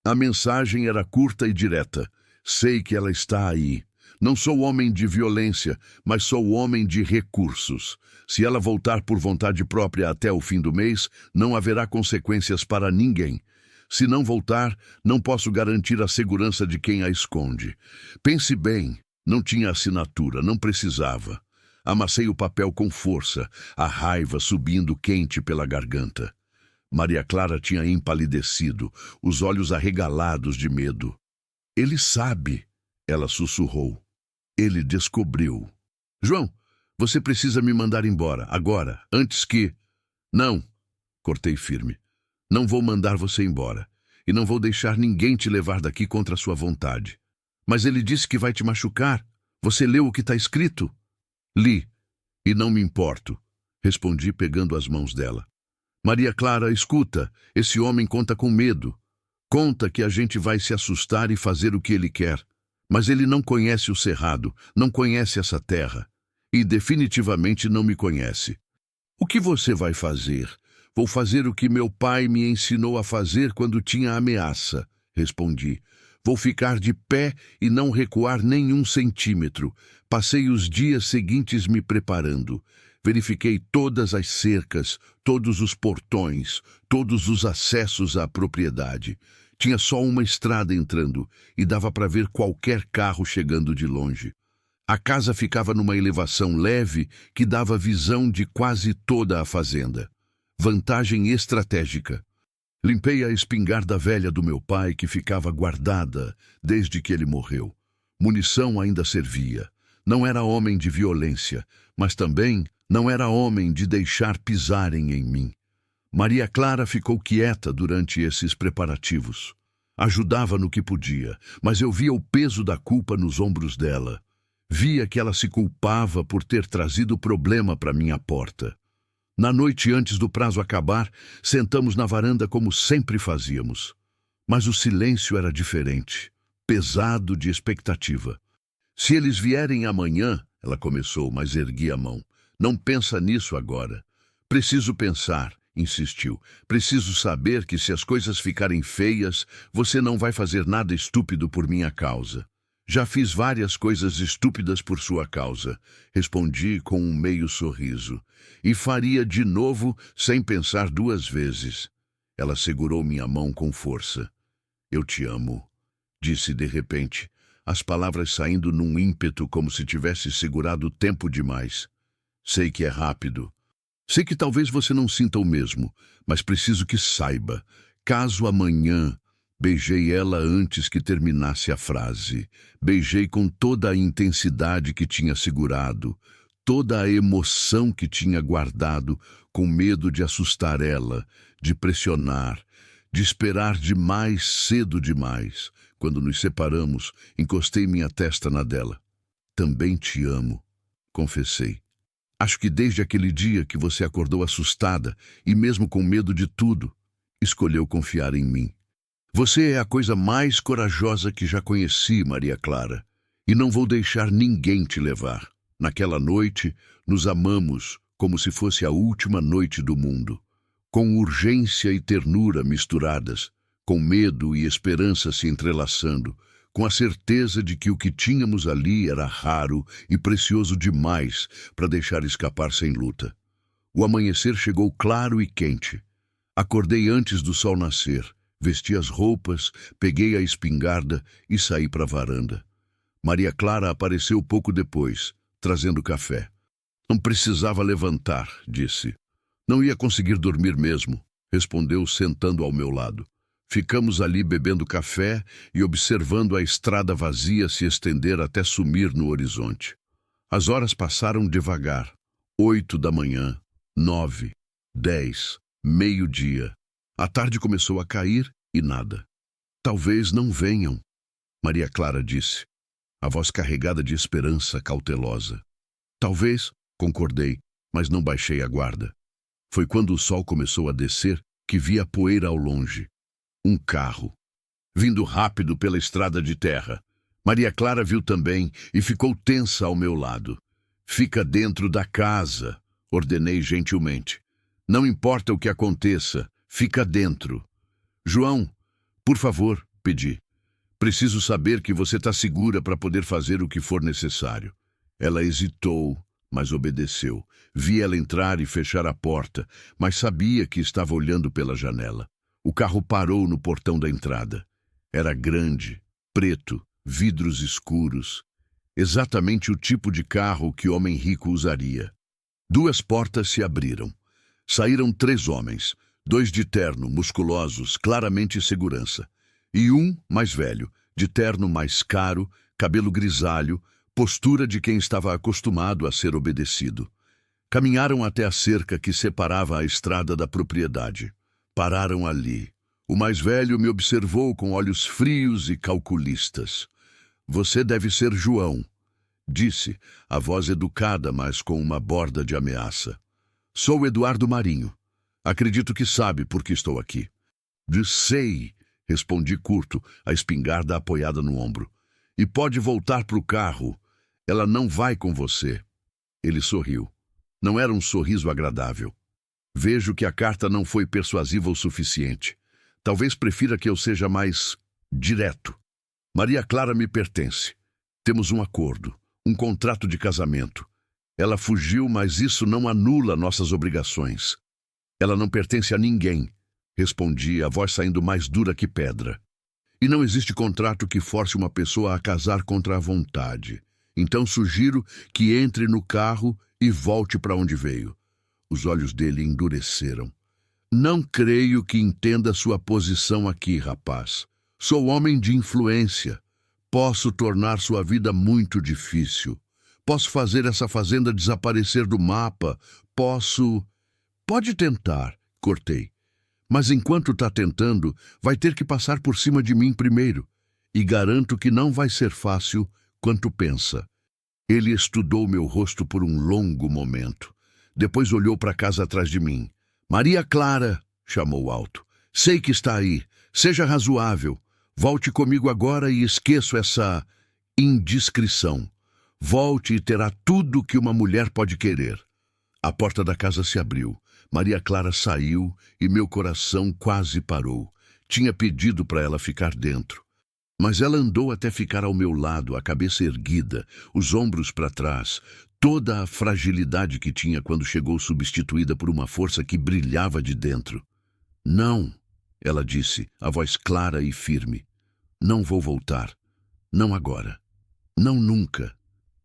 A mensagem era curta e direta. "Sei que ela está aí. Não sou homem de violência, mas sou homem de recursos. Se ela voltar por vontade própria até o fim do mês, não haverá consequências para ninguém. Se não voltar, não posso garantir a segurança de quem a esconde. Pense bem, não tinha assinatura, não precisava." Amassei o papel com força, a raiva subindo quente pela garganta. Maria Clara tinha empalidecido, os olhos arregalados de medo. "Ele sabe", ela sussurrou. "Ele descobriu." "João, você precisa me mandar embora, agora, antes que..." "Não", cortei firme. "Não vou mandar você embora. E não vou deixar ninguém te levar daqui contra a sua vontade." "Mas ele disse que vai te machucar. Você leu o que está escrito?" "Li, e não me importo", respondi pegando as mãos dela. "Maria Clara, escuta, esse homem conta com medo. Conta que a gente vai se assustar e fazer o que ele quer. Mas ele não conhece o cerrado, não conhece essa terra. E definitivamente não me conhece. O que você vai fazer?" "Vou fazer o que meu pai me ensinou a fazer quando tinha ameaça", respondi. "Vou ficar de pé e não recuar nenhum centímetro." Passei os dias seguintes me preparando. Verifiquei todas as cercas, todos os portões, todos os acessos à propriedade. Tinha só uma estrada entrando e dava para ver qualquer carro chegando de longe. A casa ficava numa elevação leve que dava visão de quase toda a fazenda. Vantagem estratégica. Limpei a espingarda velha do meu pai que ficava guardada desde que ele morreu. Munição ainda servia. Não era homem de violência, mas também não era homem de deixar pisarem em mim. Maria Clara ficou quieta durante esses preparativos. Ajudava no que podia, mas eu via o peso da culpa nos ombros dela. Via que ela se culpava por ter trazido o problema para minha porta. Na noite antes do prazo acabar, sentamos na varanda como sempre fazíamos. Mas o silêncio era diferente, pesado de expectativa. "Se eles vierem amanhã", ela começou, mas ergui a mão. "Não pensa nisso agora." "Preciso pensar", insistiu. "Preciso saber que se as coisas ficarem feias, você não vai fazer nada estúpido por minha causa." Já fiz várias coisas estúpidas por sua causa, respondi com um meio sorriso. E faria de novo sem pensar duas vezes. Ela segurou minha mão com força. Eu te amo, disse de repente, as palavras saindo num ímpeto como se tivesse segurado tempo demais. Sei que é rápido. Sei que talvez você não sinta o mesmo, mas preciso que saiba. Caso amanhã... Beijei ela antes que terminasse a frase. Beijei com toda a intensidade que tinha segurado, toda a emoção que tinha guardado, com medo de assustar ela, de pressionar, de esperar demais cedo demais. Quando nos separamos, encostei minha testa na dela. Também te amo, confessei. Acho que desde aquele dia que você acordou assustada e mesmo com medo de tudo, escolheu confiar em mim. Você é a coisa mais corajosa que já conheci, Maria Clara, e não vou deixar ninguém te levar. Naquela noite, nos amamos como se fosse a última noite do mundo, com urgência e ternura misturadas, com medo e esperança se entrelaçando, com a certeza de que o que tínhamos ali era raro e precioso demais para deixar escapar sem luta. O amanhecer chegou claro e quente. Acordei antes do sol nascer. Vesti as roupas, peguei a espingarda e saí para a varanda. Maria Clara apareceu pouco depois, trazendo café. Não precisava levantar, disse. Não ia conseguir dormir mesmo, respondeu sentando ao meu lado. Ficamos ali bebendo café e observando a estrada vazia se estender até sumir no horizonte. As horas passaram devagar. 8 da manhã, 9, 10, meio-dia. A tarde começou a cair e nada. Talvez não venham, Maria Clara disse, a voz carregada de esperança cautelosa. Talvez, concordei, mas não baixei a guarda. Foi quando o sol começou a descer que vi a poeira ao longe. Um carro, vindo rápido pela estrada de terra. Maria Clara viu também e ficou tensa ao meu lado. Fica dentro da casa, ordenei gentilmente. Não importa o que aconteça, fica dentro. João, por favor, pedi. Preciso saber que você está segura para poder fazer o que for necessário. Ela hesitou, mas obedeceu. Vi ela entrar e fechar a porta, mas sabia que estava olhando pela janela. O carro parou no portão da entrada. Era grande, preto, vidros escuros. Exatamente o tipo de carro que homem rico usaria. 2 portas se abriram. Saíram 3 homens. 2 de terno, musculosos, claramente segurança. E um, mais velho, de terno mais caro, cabelo grisalho, postura de quem estava acostumado a ser obedecido. Caminharam até a cerca que separava a estrada da propriedade. Pararam ali. O mais velho me observou com olhos frios e calculistas. Você deve ser João, disse, a voz educada, mas com uma borda de ameaça. Sou Eduardo Marinho. Acredito que sabe por que estou aqui. Sei, respondi curto, a espingarda apoiada no ombro. E pode voltar para o carro. Ela não vai com você. Ele sorriu. Não era um sorriso agradável. Vejo que a carta não foi persuasiva o suficiente. Talvez prefira que eu seja mais direto. Maria Clara me pertence. Temos um acordo, um contrato de casamento. Ela fugiu, mas isso não anula nossas obrigações. Ela não pertence a ninguém, respondi, a voz saindo mais dura que pedra. E não existe contrato que force uma pessoa a casar contra a vontade. Então sugiro que entre no carro e volte para onde veio. Os olhos dele endureceram. Não creio que entenda sua posição aqui, rapaz. Sou homem de influência. Posso tornar sua vida muito difícil. Posso fazer essa fazenda desaparecer do mapa. Posso... Pode tentar, cortei. Mas enquanto está tentando, vai ter que passar por cima de mim primeiro. E garanto que não vai ser fácil quanto pensa. Ele estudou meu rosto por um longo momento. Depois olhou para a casa atrás de mim. Maria Clara, chamou alto. Sei que está aí. Seja razoável. Volte comigo agora e esqueça essa indiscrição. Volte e terá tudo que uma mulher pode querer. A porta da casa se abriu. Maria Clara saiu e meu coração quase parou. Tinha pedido para ela ficar dentro. Mas ela andou até ficar ao meu lado, a cabeça erguida, os ombros para trás, toda a fragilidade que tinha quando chegou substituída por uma força que brilhava de dentro. Não, ela disse, a voz clara e firme. Não vou voltar. Não agora. Não nunca.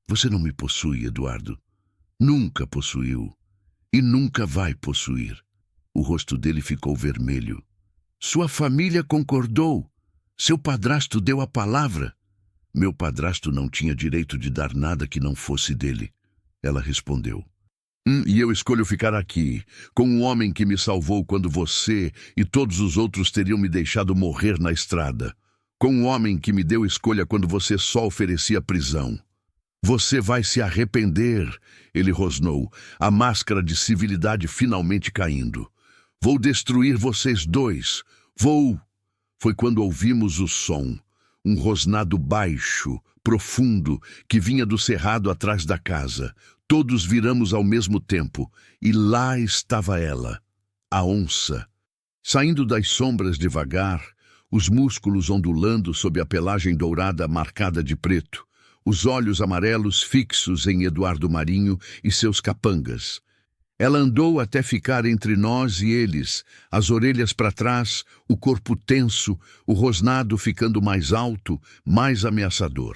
Você não me possui, Eduardo. Nunca possuiu. E nunca vai possuir. O rosto dele ficou vermelho. Sua família concordou. Seu padrasto deu a palavra. Meu padrasto não tinha direito de dar nada que não fosse dele. Ela respondeu. E eu escolho ficar aqui, com um homem que me salvou quando você e todos os outros teriam me deixado morrer na estrada. Com um homem que me deu escolha quando você só oferecia prisão. Você vai se arrepender, ele rosnou, a máscara de civilidade finalmente caindo. Vou destruir vocês dois. Vou... Foi quando ouvimos o som, um rosnado baixo, profundo, que vinha do cerrado atrás da casa. Todos viramos ao mesmo tempo, e lá estava ela, a onça. Saindo das sombras devagar, os músculos ondulando sob a pelagem dourada marcada de preto, os olhos amarelos fixos em Eduardo Marinho e seus capangas. Ela andou até ficar entre nós e eles, as orelhas para trás, o corpo tenso, o rosnado ficando mais alto, mais ameaçador.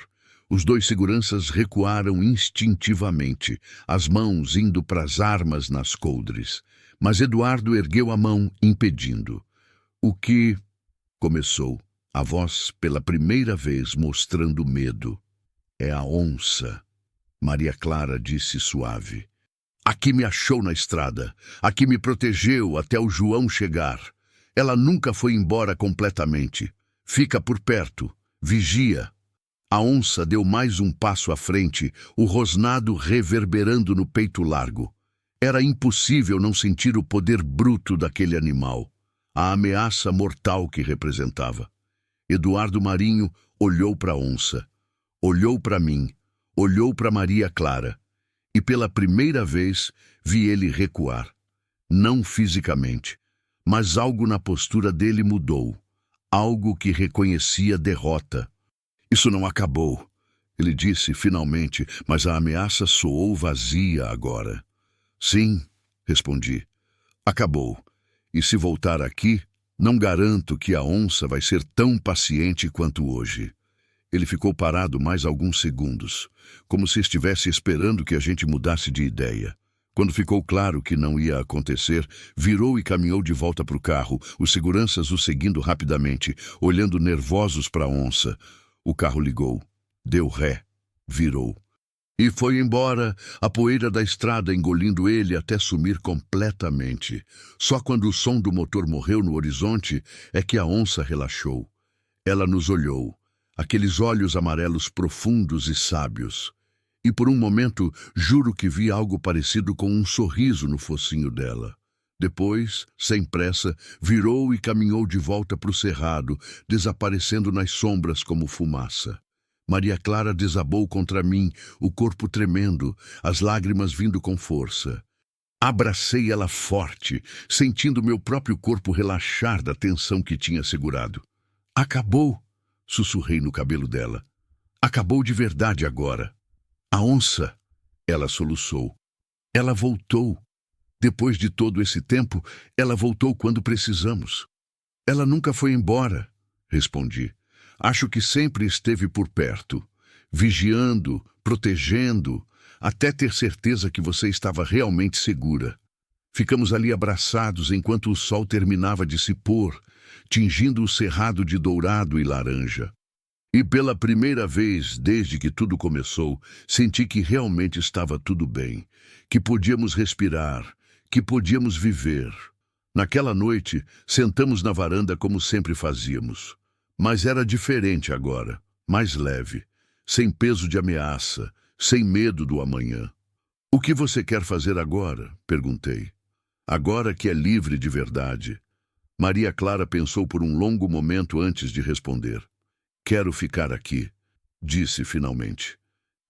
Os dois seguranças recuaram instintivamente, as mãos indo para as armas nas coldres. Mas Eduardo ergueu a mão, impedindo. O que... começou, a voz pela primeira vez mostrando medo. É a onça, Maria Clara disse suave. Aqui me achou na estrada, aqui me protegeu até o João chegar. Ela nunca foi embora completamente. Fica por perto, vigia. A onça deu mais um passo à frente, o rosnado reverberando no peito largo. Era impossível não sentir o poder bruto daquele animal, a ameaça mortal que representava. Eduardo Marinho olhou para a onça, olhou para mim, olhou para Maria Clara. E pela primeira vez vi ele recuar. Não fisicamente, mas algo na postura dele mudou. Algo que reconhecia derrota. Isso não acabou, ele disse finalmente, mas a ameaça soou vazia agora. Sim, respondi. Acabou. E se voltar aqui, não garanto que a onça vai ser tão paciente quanto hoje. Ele ficou parado mais alguns segundos, como se estivesse esperando que a gente mudasse de ideia. Quando ficou claro que não ia acontecer, virou e caminhou de volta para o carro, os seguranças o seguindo rapidamente, olhando nervosos para a onça. O carro ligou, deu ré, virou. E foi embora, a poeira da estrada engolindo ele até sumir completamente. Só quando o som do motor morreu no horizonte é que a onça relaxou. Ela nos olhou. Aqueles olhos amarelos profundos e sábios. E por um momento, juro que vi algo parecido com um sorriso no focinho dela. Depois, sem pressa, virou e caminhou de volta para o cerrado, desaparecendo nas sombras como fumaça. Maria Clara desabou contra mim, o corpo tremendo, as lágrimas vindo com força. Abracei ela forte, sentindo meu próprio corpo relaxar da tensão que tinha segurado. Acabou! Sussurrei no cabelo dela. Acabou de verdade agora. A onça, ela soluçou. Ela voltou. Depois de todo esse tempo, ela voltou quando precisamos. Ela nunca foi embora, respondi. Acho que sempre esteve por perto, vigiando, protegendo, até ter certeza que você estava realmente segura. Ficamos ali abraçados enquanto o sol terminava de se pôr, tingindo o cerrado de dourado e laranja. E pela primeira vez, desde que tudo começou, senti que realmente estava tudo bem, que podíamos respirar, que podíamos viver. Naquela noite, sentamos na varanda como sempre fazíamos. Mas era diferente agora, mais leve, sem peso de ameaça, sem medo do amanhã. O que você quer fazer agora? Perguntei. Agora que é livre de verdade. Maria Clara pensou por um longo momento antes de responder. Quero ficar aqui, disse finalmente.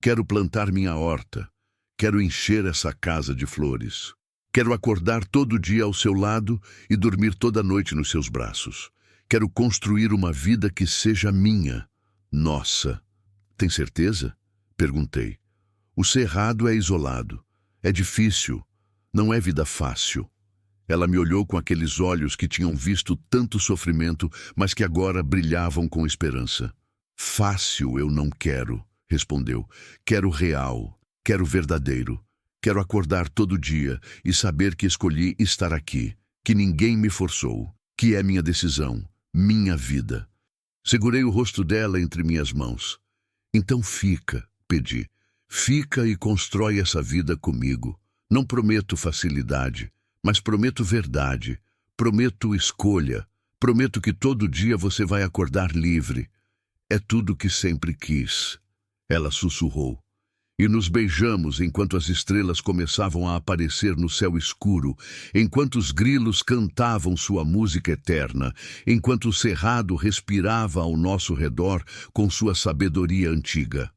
Quero plantar minha horta. Quero encher essa casa de flores. Quero acordar todo dia ao seu lado e dormir toda noite nos seus braços. Quero construir uma vida que seja minha. Nossa, tem certeza? Perguntei. O cerrado é isolado. É difícil. Não é vida fácil. Ela me olhou com aqueles olhos que tinham visto tanto sofrimento, mas que agora brilhavam com esperança. Fácil eu não quero, respondeu. Quero real, quero verdadeiro. Quero acordar todo dia e saber que escolhi estar aqui, que ninguém me forçou, que é minha decisão, minha vida. Segurei o rosto dela entre minhas mãos. Então fica, pedi. Fica e constrói essa vida comigo. Não prometo facilidade, mas prometo verdade. Prometo escolha. Prometo que todo dia você vai acordar livre. É tudo que sempre quis. Ela sussurrou. E nos beijamos enquanto as estrelas começavam a aparecer no céu escuro, enquanto os grilos cantavam sua música eterna, enquanto o cerrado respirava ao nosso redor com sua sabedoria antiga.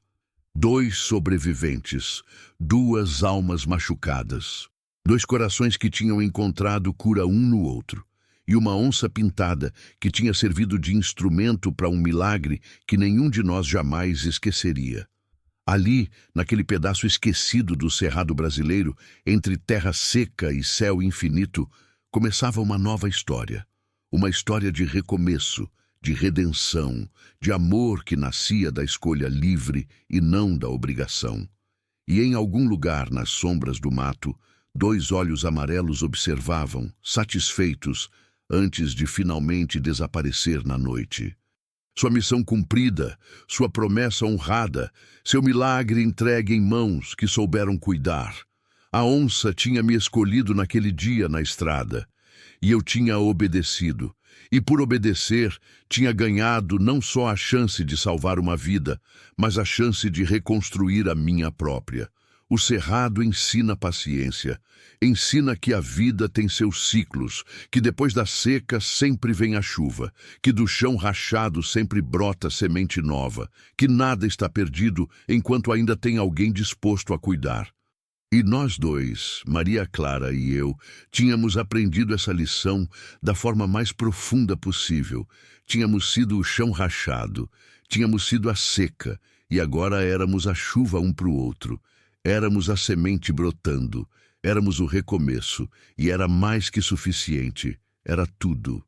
2 sobreviventes, 2 almas machucadas, 2 corações que tinham encontrado cura um no outro, e uma onça pintada que tinha servido de instrumento para um milagre que nenhum de nós jamais esqueceria. Ali, naquele pedaço esquecido do cerrado brasileiro, entre terra seca e céu infinito, começava uma nova história. Uma história de recomeço, de redenção, de amor que nascia da escolha livre e não da obrigação. E em algum lugar nas sombras do mato, 2 olhos amarelos observavam, satisfeitos, antes de finalmente desaparecer na noite. Sua missão cumprida, sua promessa honrada, seu milagre entregue em mãos que souberam cuidar. A onça tinha me escolhido naquele dia na estrada, e eu tinha obedecido. E por obedecer, tinha ganhado não só a chance de salvar uma vida, mas a chance de reconstruir a minha própria. O cerrado ensina paciência, ensina que a vida tem seus ciclos, que depois da seca sempre vem a chuva, que do chão rachado sempre brota semente nova, que nada está perdido enquanto ainda tem alguém disposto a cuidar. E nós 2, Maria Clara e eu, tínhamos aprendido essa lição da forma mais profunda possível. Tínhamos sido o chão rachado, tínhamos sido a seca, e agora éramos a chuva um para o outro. Éramos a semente brotando, éramos o recomeço, e era mais que suficiente, era tudo.